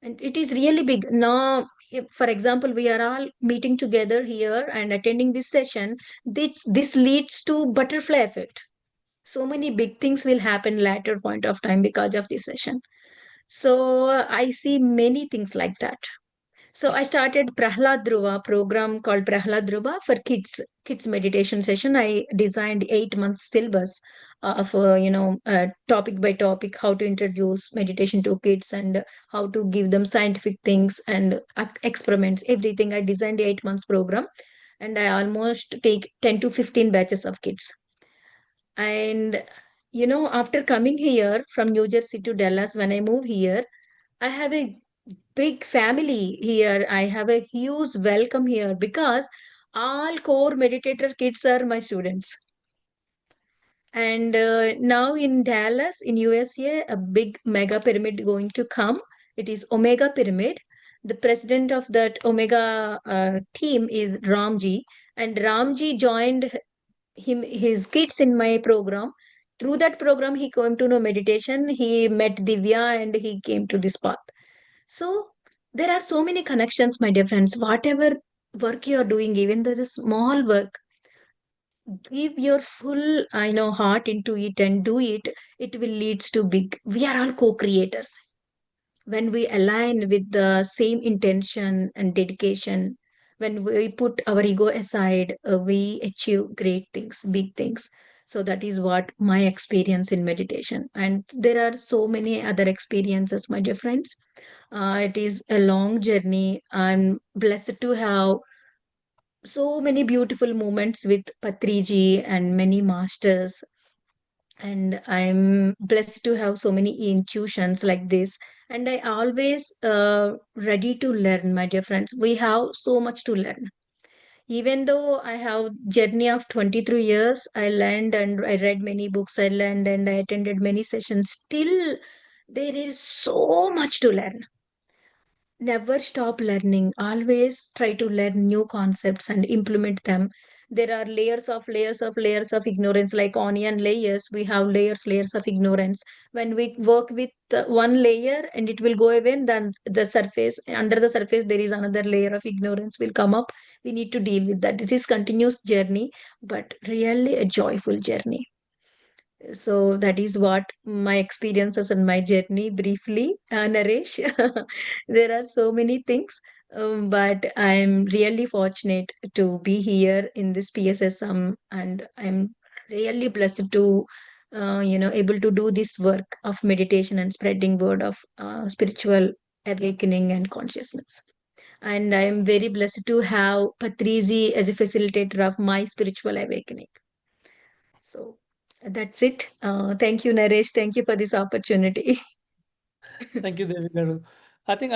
and it is really big now. If, for example, we are all meeting together here and attending this session, this leads to butterfly effect. So many big things will happen later point of time because of this session. So I see many things like that. So I started Prahlad Dhruva program called Prahlad Dhruva for kids meditation session. I designed 8 months syllabus of topic by topic, how to introduce meditation to kids and how to give them scientific things and experiments, everything. I designed the 8 months program, and I almost take 10 to 15 batches of kids. And after coming here from New Jersey to Dallas, when I move here, I have a big family here. I have a huge welcome here because all core meditator kids are my students. And now in Dallas, in USA, a big mega pyramid going to come. It is Omega Pyramid. The president of that Omega team is Ramji, and Ramji joined his kids in my program. Through that program, he came to know meditation. He met Divya, and he came to this path. So there are so many connections, my dear friends. Whatever work you are doing, even though it's a small work, give your full, heart into it and do it. It will leads to big. We are all co-creators. When we align with the same intention and dedication, when we put our ego aside, we achieve great things, big things. So that is what my experience in meditation. And there are so many other experiences, my dear friends. It is a long journey. I'm blessed to have so many beautiful moments with Patriji and many masters. And I'm blessed to have so many intuitions like this. And I always ready to learn, my dear friends. We have so much to learn. Even though I have journey of 23 years, I learned and I read many books, I learned and I attended many sessions. Still, there is so much to learn. Never stop learning. Always try to learn new concepts and implement them. There are layers of ignorance, like onion layers. We have layers of ignorance. When we work with one layer and it will go away, then the surface, under the surface, there is another layer of ignorance will come up. We need to deal with that. It is continuous journey, but really a joyful journey. So that is what my experiences and my journey briefly, Naresh. There are so many things, but I'm really fortunate to be here in this PSSM, and I'm really blessed to, able to do this work of meditation and spreading word of spiritual awakening and consciousness. And I'm very blessed to have Patriji as a facilitator of my spiritual awakening. So that's it. Thank you, Naresh. Thank you for this opportunity. Thank you, Devi Garu. I think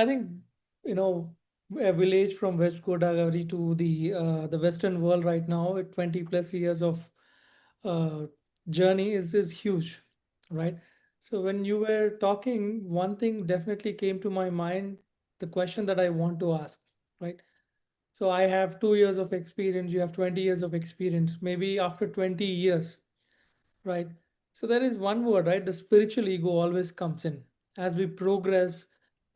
you know a village from West Godavari to the Western world right now, with 20 plus years of uh, journey is huge, right? So when you were talking, one thing definitely came to my mind, the question that I want to ask, right? So I have 2 years of experience, you have 20 years of experience. Maybe after 20 years, right? So there is one word, right? The spiritual ego always comes in. As we progress,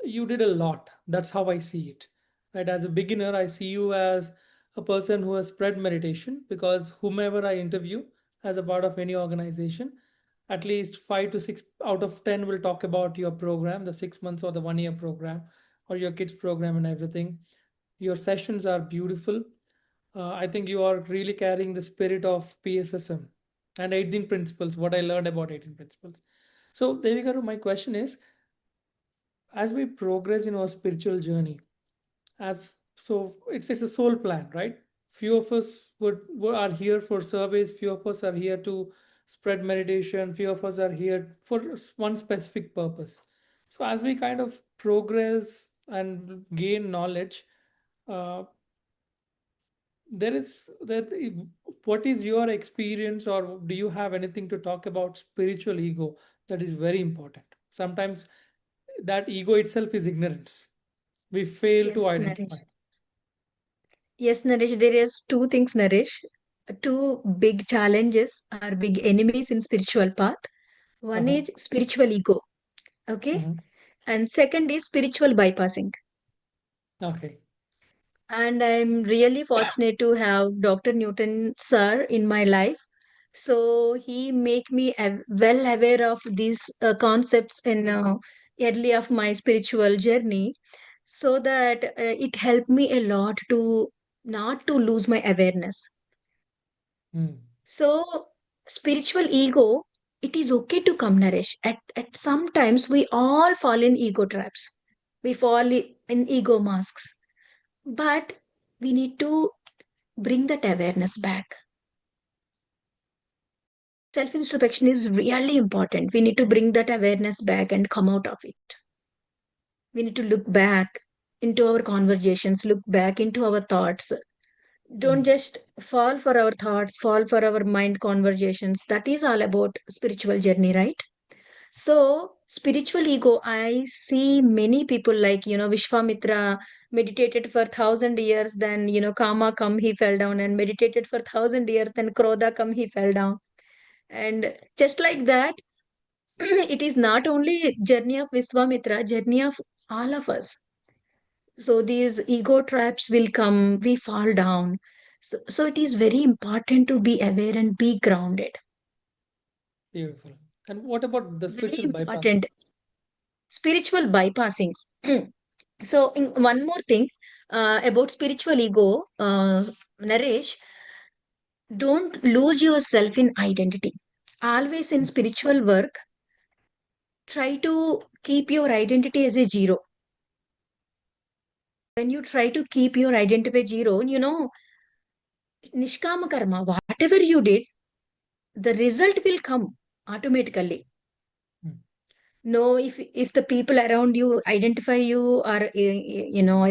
you did a lot. That's how I see it. Right? As a beginner, I see you as a person who has spread meditation, because whomever I interview as a part of any organization, at least 5 to 6 out of 10 will talk about your program, the 6 months or the 1 year program, or your kids program and everything. Your sessions are beautiful. I think you are really carrying the spirit of PSSM and 18 principles, what I learned about 18 principles. So, Devika, my question is, as we progress in our spiritual journey, as so it's a soul plan, right? Few of us are here for service, few of us are here to spread meditation, few of us are here for one specific purpose. So as we kind of progress and gain knowledge, uh, there is that what is your experience, or do you have anything to talk about spiritual ego that is very important? Sometimes that ego itself is ignorance, we fail to Yes, identify. Naresh. Yes, Naresh, there is two things, Naresh. Two big challenges are big enemies in spiritual path. One Uh-huh. is spiritual ego, okay? Mhm. And second is spiritual bypassing. Okay. And I'm really fortunate to have Dr. Newton sir in my life. So he make me well aware of these concepts in early of my spiritual journey, so that it helped me a lot to not to lose my awareness. Mm. So spiritual ego, it is okay to come, Naresh. At sometimes we all fall in ego traps. We fall in ego masks. But we need to bring that awareness back. Self introspection is really important. We need to bring that awareness back and come out of it. We need to look back into our conversations, look back into our thoughts. Don't Mm. just fall for our thoughts, fall for our mind conversations. That is all about spiritual journey, right? So, spiritual ego, I see many people like, Vishwamitra meditated for 1,000 years, then, Kama come, he fell down, and meditated for 1,000 years, then Krodha come, he fell down. And just like that, it is not only journey of Vishwamitra, journey of all of us. So these ego traps will come, we fall down. So it is very important to be aware and be grounded. Beautiful. And what about the Very spiritual bypass? important. Spiritual bypassing. So, one more thing about spiritual ego, Naresh, don't lose yourself in identity. Always in Mm. spiritual work, try to keep your identity as a zero. When you try to keep your identity zero, nishkama karma, whatever you did, the result will come automatically. Mm. No, if the people around you identify you, or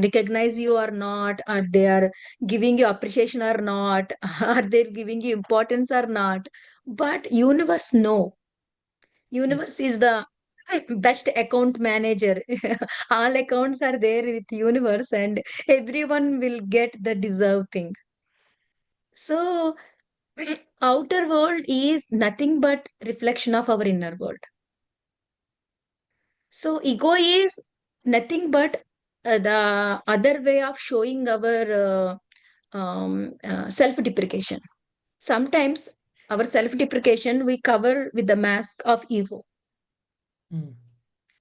recognize you or not, or they are giving you appreciation or not, are they giving you importance or not, but universe know. Universe Yes. is the best account manager. All accounts are there with universe, and everyone will get the deserved thing. So outer world is nothing but reflection of our inner world. So ego is nothing but the other way of showing our self-deprecation. Sometimes our self-deprecation we cover with the mask of ego. Mm.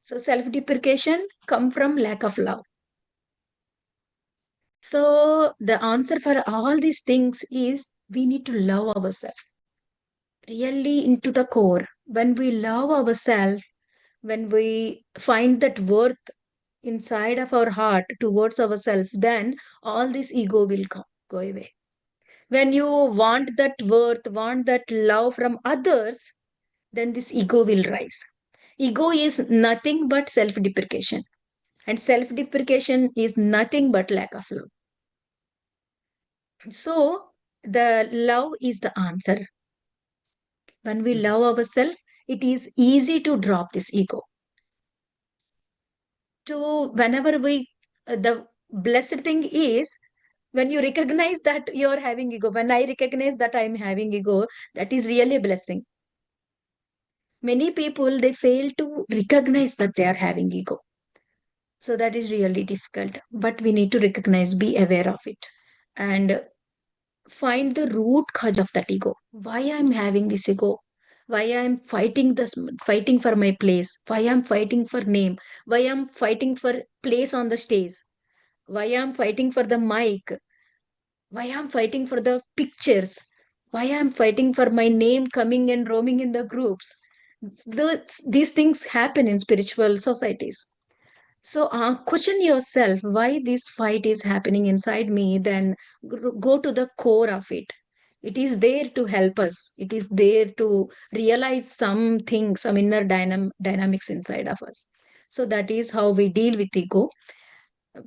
So self-deprecation come from lack of love. So the answer for all these things is we need to love ourselves really into the core. When we love ourselves, when we find that worth inside of our heart towards ourselves, then all this ego will go away. When you want that worth, want that love from others, then this ego will rise. Ego is nothing but self deprecation. And self-deprecation is nothing but lack of love. So the love is the answer. When we Yes. love ourselves, it is easy to drop this ego. To whenever we, the blessed thing is when you recognize that you're having ego. When I recognize that I'm having ego, that is really a blessing. Many people they fail to recognize that they are having ego. So that is really difficult. But we need to recognize, be aware of it, and find the root cause of that ego. Why I'm having this ego? Why I'm fighting this, fighting for my place? Why I'm fighting for name? Why I'm fighting for place on the stage? Why I'm fighting for the mic? Why I'm fighting for the pictures? Why I'm fighting for my name coming and roaming in the groups? These things happen in spiritual societies. So question yourself why this fight is happening inside me, then go to the core of it. It is there to help us. It is there to realize some things, some inner dynamics inside of us. So that is how we deal with ego.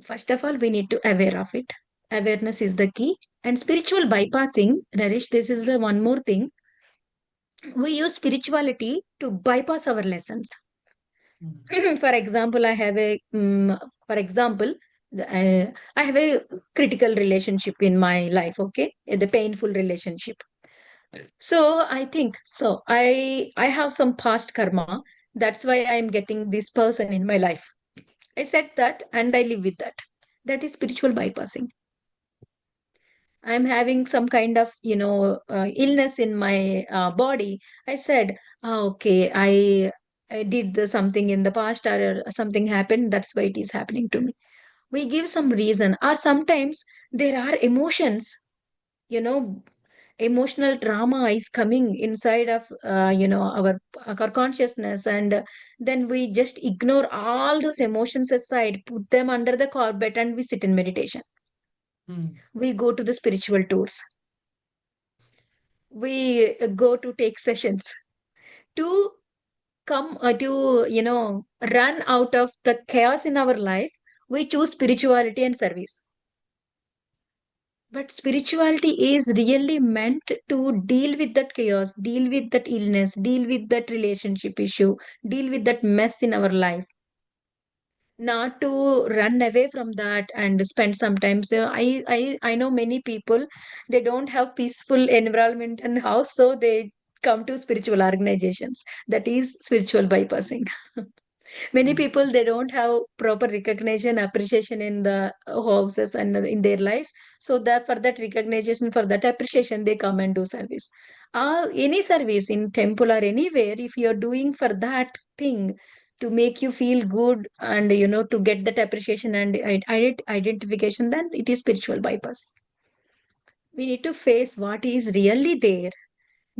First of all, we need to aware of it. Awareness is the key. And spiritual bypassing, Naresh, this is the one more thing. We use spirituality to bypass our lessons. Mm. For example, for example, I have a critical relationship in my life, okay? The painful relationship. So I think, so I have some past karma. That's why I'm getting this person in my life. I said that and I live with that. That is spiritual bypassing. I'm having some kind of, illness in my body. I said, okay, I did something in the past or something happened. That's why it is happening to me. We give some reason, or sometimes there are emotions, you know, emotional trauma is coming inside of, our consciousness. And then we just ignore all those emotions aside, put them under the carpet, and we sit in meditation. Mm. We go to the spiritual tours, we go to take sessions to come to run out of the chaos in our life. We choose spirituality and service, but spirituality is really meant to deal with that chaos, deal with that illness, deal with that relationship issue, deal with that mess in our life, not to run away from that and spend sometimes. I know many people, they don't have peaceful environment and house, so they come to spiritual organizations. That is spiritual bypassing. Many Mm. people, they don't have proper recognition, appreciation in the houses and in their lives. So that for that recognition, for that appreciation, they come and do service. Any service in temple or anywhere, if you're doing for that thing to make you feel good and to get that appreciation and identification, then it is spiritual bypass. We need to face what is really there,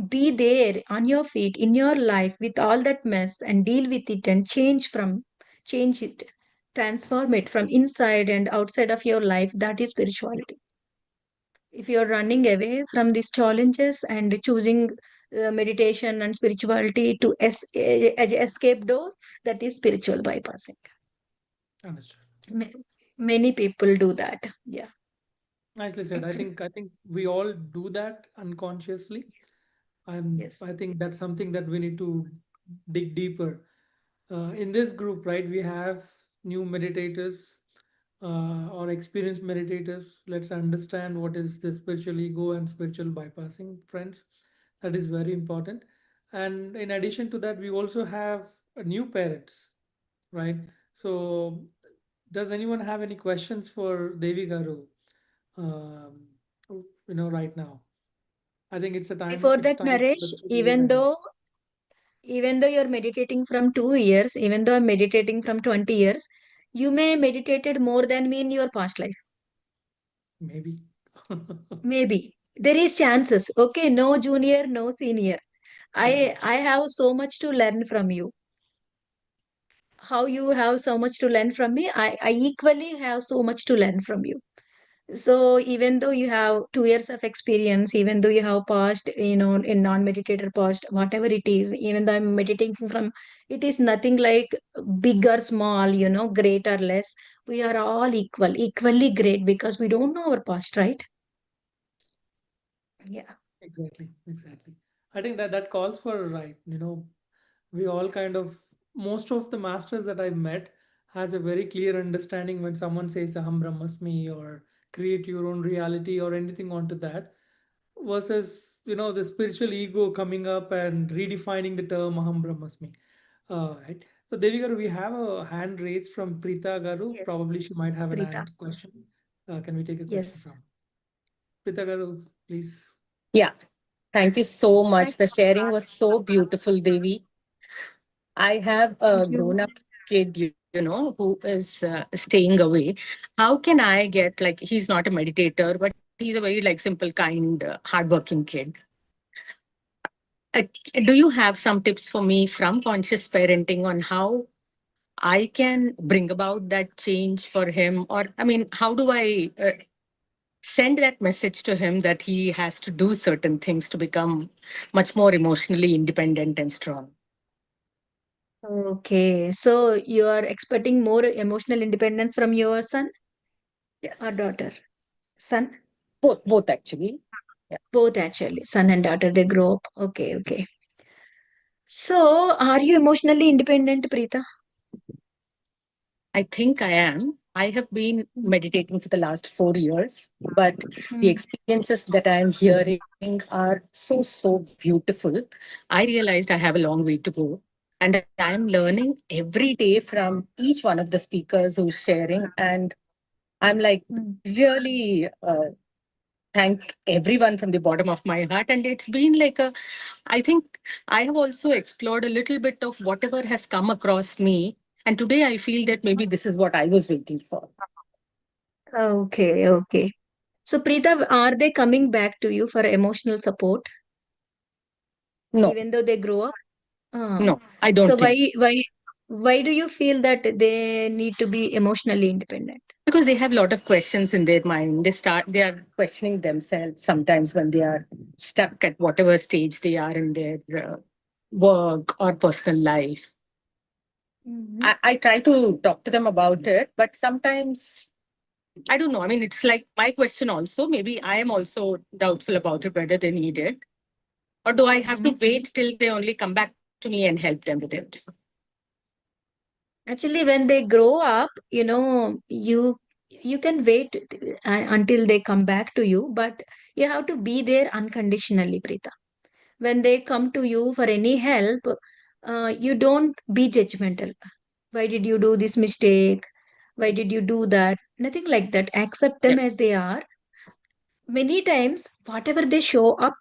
be there on your feet in your life with all that mess and deal with it and change it, transform it from inside and outside of your life. That is spirituality. If you're running away from these challenges and choosing meditation and spirituality to escape door, that is spiritual bypassing. Understood. Ma- Many people do that. Yeah. Nicely said. I think we all do that unconsciously. Yes. I think that's something that we need to dig deeper. In this group, right, we have new meditators or experienced meditators. Let's understand what is the spiritual ego and spiritual bypassing, friends. That is very important. And in addition to that, we also have new parents, right? So, does anyone have any questions for Devi Garu? Um, right now, I think it's a time. Before It's that, time for Naresh, us to raise hand. even though you're meditating from 2 years, even though I'm meditating from 20 years, you may meditated more than me in your past life. Maybe. Maybe. There is chances. Okay, no junior, no senior. Right. I have so much to learn from you. How you have so much to learn from me, I equally have so much to learn from you. So even though you have 2 years of experience, even though you have passed, in non-meditator past, whatever it is, even though I'm meditating from, it is nothing like big or small, great or less. We are all equally great because we don't know our past, right? Yeah. Exactly, exactly. I think that calls for a right. We all kind of, most of the masters that I've met has a very clear understanding when someone says Aham Brahmasmi or create your own reality or anything onto that, versus the spiritual ego coming up and redefining the term Aham Brahmasmi. Right. So Devi Garu, we have a hand raised from Preeta Garu. Yes. Probably she might have an Prita. hand question. Can we take a question Yes. from Preeta Garu, please? Yeah, thank you so Thank much. The sharing was so beautiful, Devi. I have a thank you. grown-up kid, who is staying away. How can I get, like, he's not a meditator, but he's a very, like, simple, kind, hardworking kid. Uh, do you have some tips for me from conscious parenting on how I can bring about that change for him? Or, I mean, how do I send that message to him that he has to do certain things to become much more emotionally independent and strong? Okay. So you are expecting more emotional independence from your son or Yes, daughter? Son? both actually. Yeah, Both actually, son and daughter, they grow up. Okay, okay. So, are you emotionally independent, Preeta? I think I am. I have been Mm. meditating for the last 4 years, but the Mm. experiences that I am hearing are so beautiful. I realized I have a long way to go. And I'm learning every day from each one of the speakers who's sharing. And I'm like, Mm. really thank everyone from the bottom of my heart. And it's been like I think I have also explored a little bit of whatever has come across me. And today I feel that maybe this is what I was waiting for. Okay, okay. So, Preeta, are they coming back to you for emotional support, No, even though they grow up? Ah. no, I So, don't think. why do you feel that they need to be emotionally independent? Because they have a lot of questions in their mind. They are questioning themselves sometimes when they are stuck at whatever stage they are in their work or personal life. Mhm. I try to talk to them about it, but sometimes I don't know. I mean, it's like my question also. Maybe I am also doubtful about it, whether they need it. Or do I have to Mhm. wait till they only come back to me and help them with it? Actually, when they grow up, you can wait until they come back to you, but you have to be there unconditionally, Preeta. When they come to you for any help, you don't be judgmental. Why did you do this mistake? Why did you do that? Nothing like that. Accept Yeah, them as they are. Many times, whatever they show up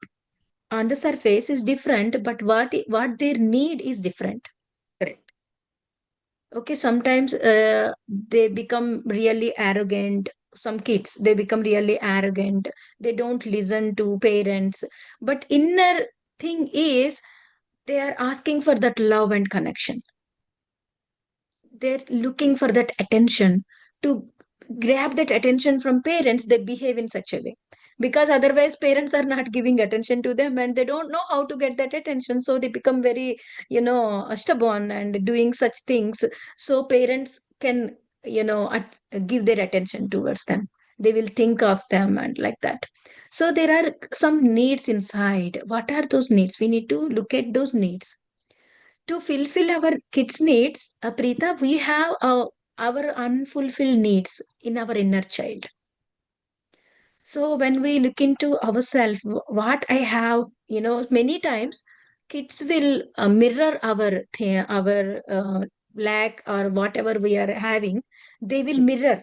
on the surface is different, but what their need is different. correct. Okay, sometimes they become really arrogant. Some kids, they become really arrogant. They don't listen to parents. But inner thing is they are asking for that love and connection. They're looking for that attention. To grab that attention from parents, they behave in such a way, because otherwise parents are not giving attention to them and they don't know how to get that attention, so they become very stubborn and doing such things, so parents can give their attention towards them. They will think of them and like that. So there are some needs inside. What are those needs? We need to look at those needs to fulfill our kids' needs. Preeta, we have our unfulfilled needs in our inner child. So when we look into ourselves, what I have, many times kids will mirror our lack or whatever we are having. They will True, mirror.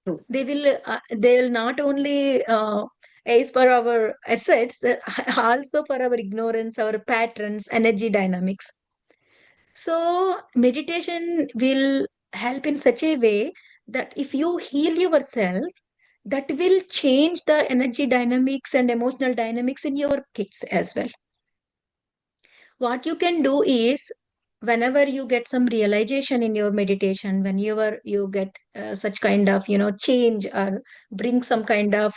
true. They will not only ace for our assets, also for our ignorance, our patterns, energy dynamics. So, meditation will help in such a way that if you heal yourself, that will change the energy dynamics and emotional dynamics in your kids as well. What you can do is whenever you get some realization in your meditation, whenever you get such kind of change, or bring some kind of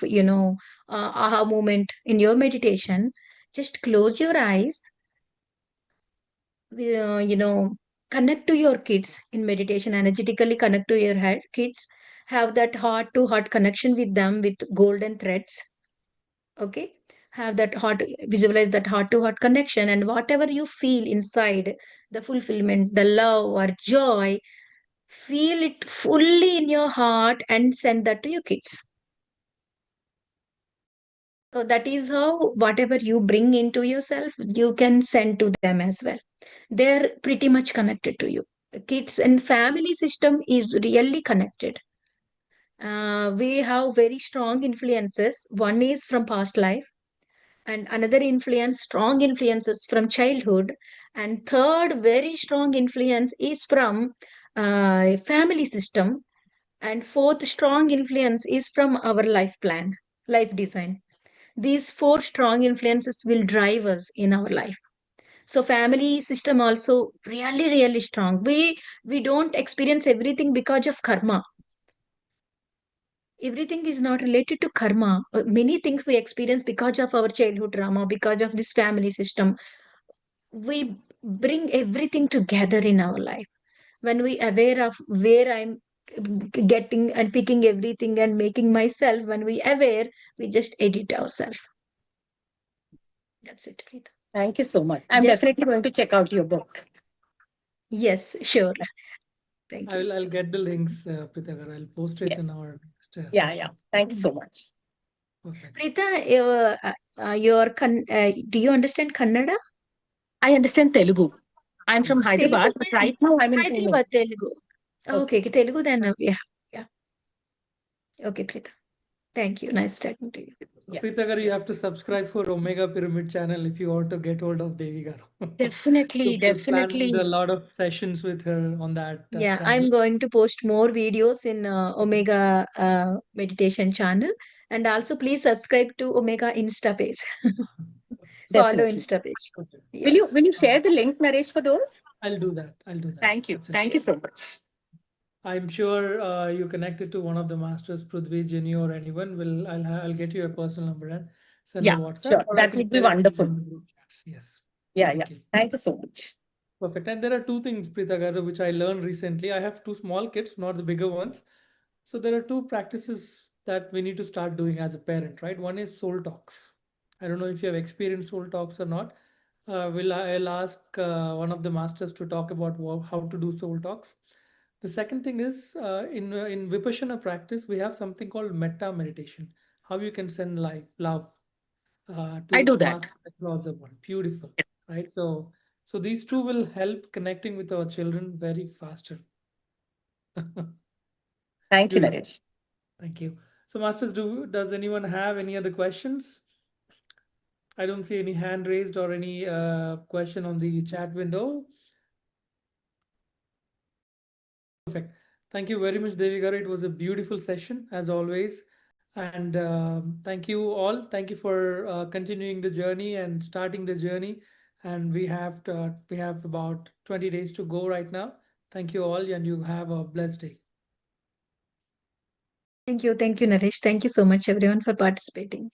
aha moment in your meditation, just close your eyes, uh, you know connect to your kids in meditation, energetically connect to your head kids, have that heart to heart connection with them with golden threads. Okay, have that heart, visualize that heart to heart connection, and whatever you feel inside, the fulfillment, the love or joy, feel it fully in your heart and send that to your kids. So that is how whatever you bring into yourself, you can send to them as well. They're pretty much connected to you. Kids and family system is really connected. We have very strong influences. One is from past life, and another influence, strong influences from childhood, and third very strong influence is from family system, and fourth strong influence is from our life plan, life design. These four strong influences will drive us in our life. So family system also really really strong. We don't experience everything because of karma. Everything is not related to karma. Many things we experience because of our childhood trauma, because of this family system. We bring everything together in our life. When we aware of where I'm getting and picking everything and making myself, when we aware, we just edit ourselves. That's it, Preeta. Thank you so much. I'm Just definitely going to check out your book. yes, sure. Thank you. I'll get the links, Pritagar. I'll post it in Yes. our next Yeah, yeah. session. Thank you so much. Perfect. Preeta, do you understand Kannada? I understand Telugu. I'm from Telugu Hyderabad, but then, right now I'm in Pune. Hyderabad Telugu. Okay. Okay, Telugu then, yeah, yeah. Okay, Preeta. Thank you. Nice talking to you. Yeah. Pritagar, you have to subscribe for Omega Pyramid channel if you want to get hold of Devi Garu. Definitely, We've planned definitely. a lot of sessions with her on that Yeah, channel. I'm going to post more videos in Omega meditation channel, and also please subscribe to Omega Insta page. Follow Definitely. Insta page. Okay. Yes. Will you share the link, Naresh, for those? I'll do that. I'll do that. Thank you. Thank you so much. I'm sure you connected to one of the masters, Prithvi, Jenny, or anyone. I'll get you a personal number and send a Yeah, WhatsApp, sure. or I That can would be share it in wonderful. the group chats. Yes. Yeah, yeah. Thank you. Thank you so much. Perfect. And there are two things, Prita which I learned recently. I have two small kids, not the bigger ones. So there are two practices that we need to start doing as a parent, right? One is soul talks. I don't know if you have experienced soul talks or not. I'll ask one of the masters to talk about how to do soul talks. The second thing is in Vipassana practice, we have something called metta meditation. How you can send love I to do that. master across the world. Beautiful, right? So these two will help connecting with our children very faster. Thank you, Beautiful. Naresh. Thank you. So masters, does anyone have any other questions? I don't see any hand raised or any question on the chat window. Perfect. Thank you very much, Devi. It was a beautiful session as always. And thank you all. Thank you for continuing the journey and starting the journey. And we have about 20 days to go right now. Thank you all, and you have a blessed day. Thank you, Naresh. Thank you so much, everyone, for participating.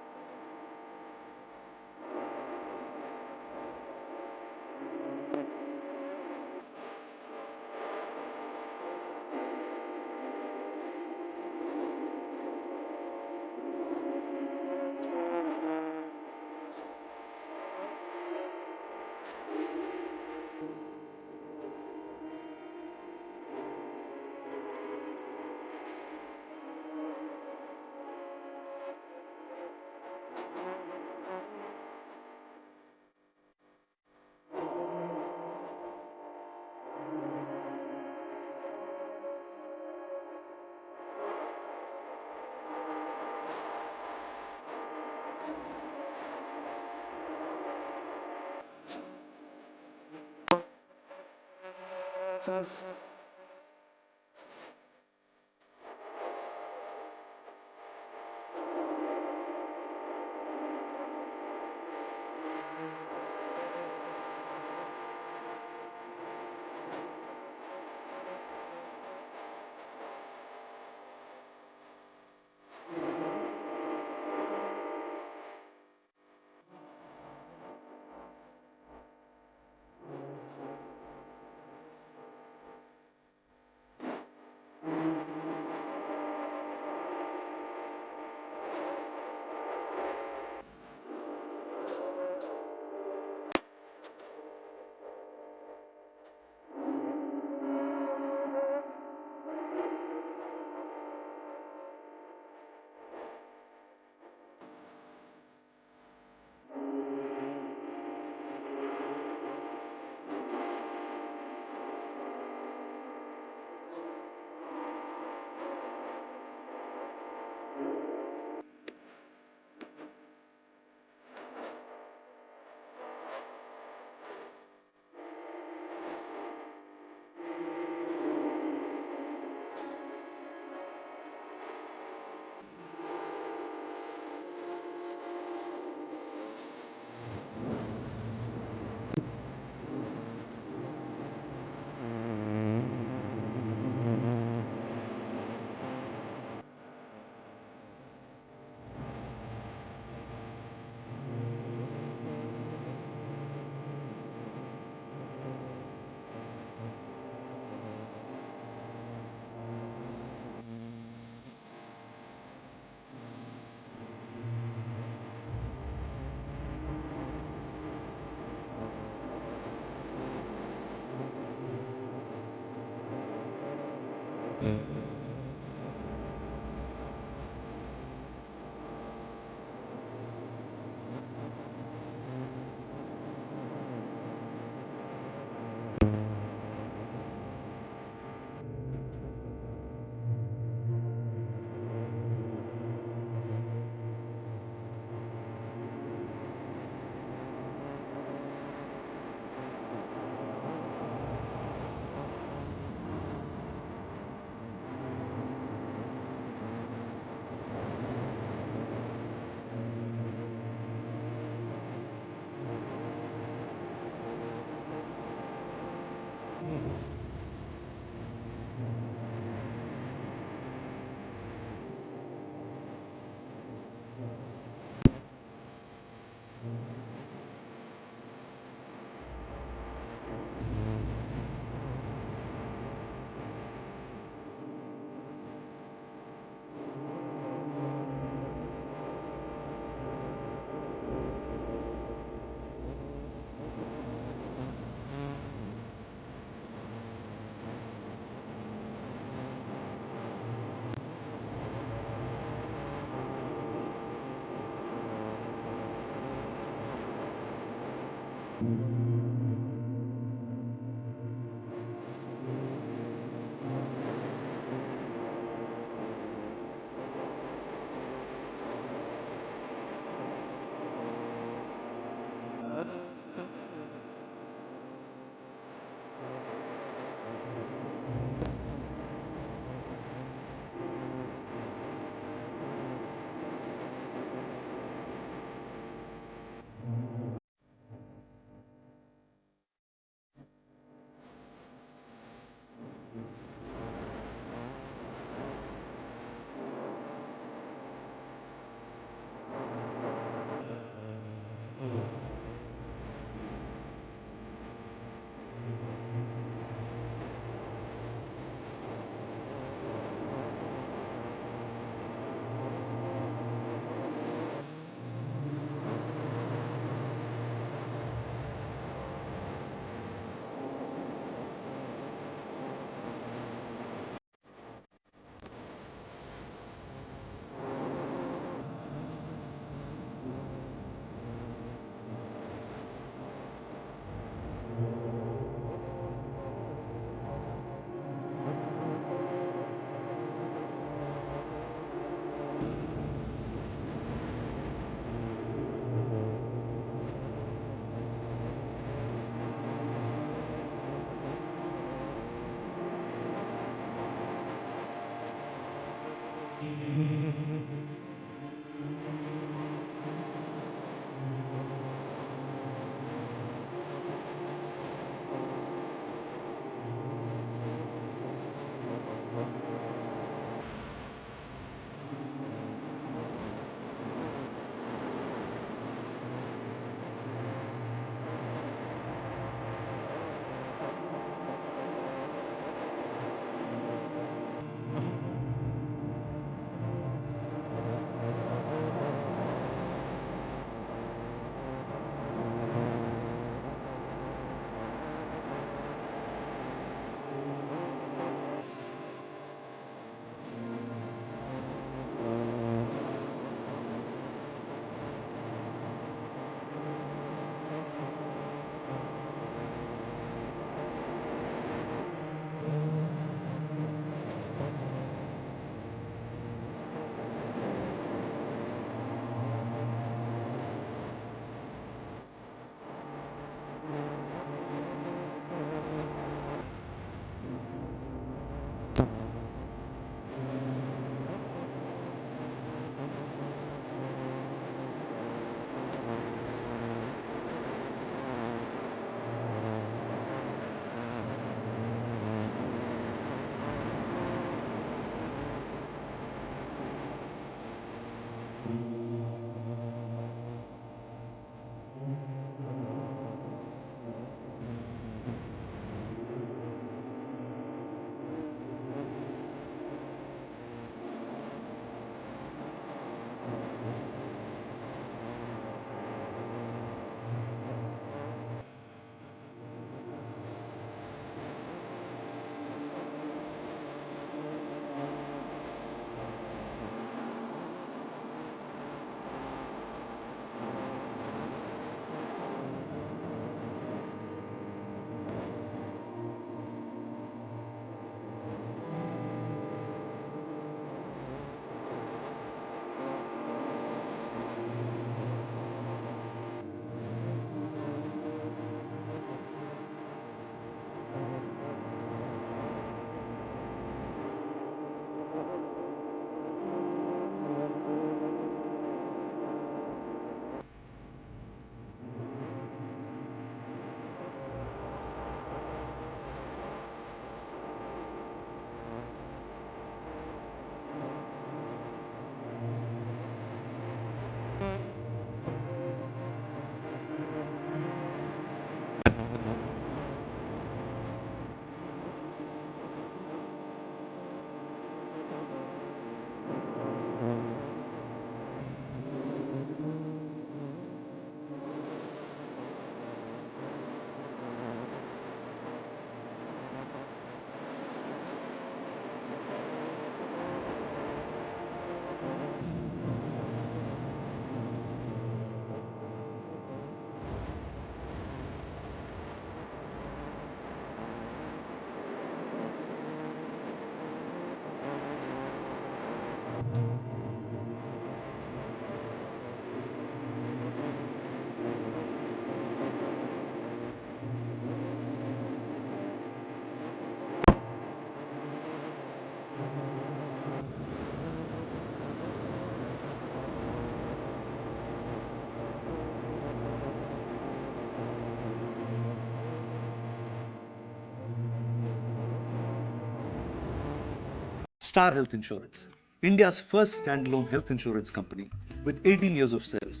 Star Health Insurance, India's first standalone health insurance company with 18 years of service.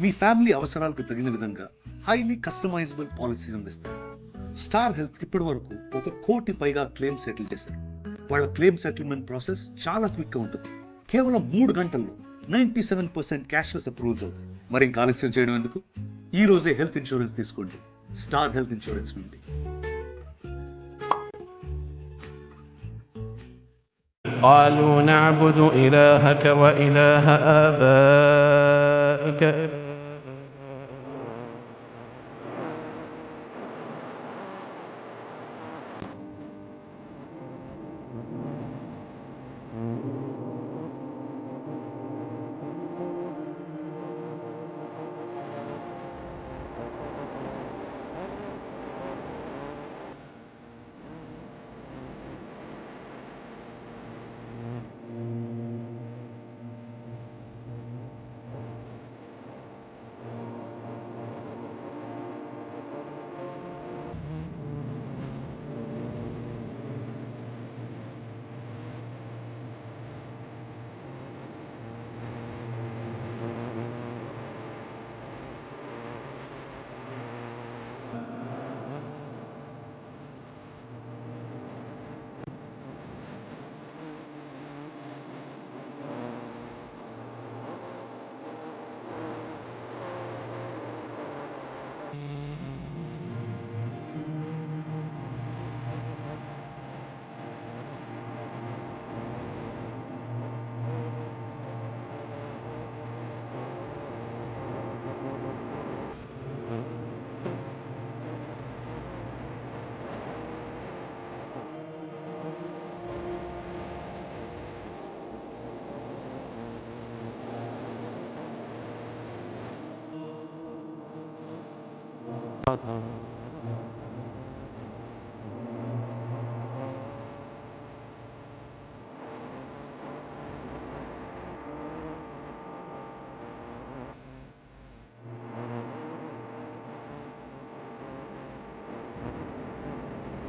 Me family అవసరాలకు తగిన విధంగా highly customisable policies అందిస్తారు. Star health ఇప్పటి వరకు 1,00,00,000 పైగా claim settle చేశారు. వాళ్ళ claim settlement process చాలా క్విక్గా ఉంటుంది. కేవలం 3 గంటల్లో 97% క్యాష్లెస్ అప్రూవల్స్ అవుతాయి. మరి ఇంకా ఆలస్యం చేయడం ఎందుకు? ఈ రోజే హెల్త్ ఇన్సూరెన్స్ తీసుకోండి స్టార్ హెల్త్ ఇన్సూరెన్స్ నుండి. قالوا نعبد إلهك وإله آبائك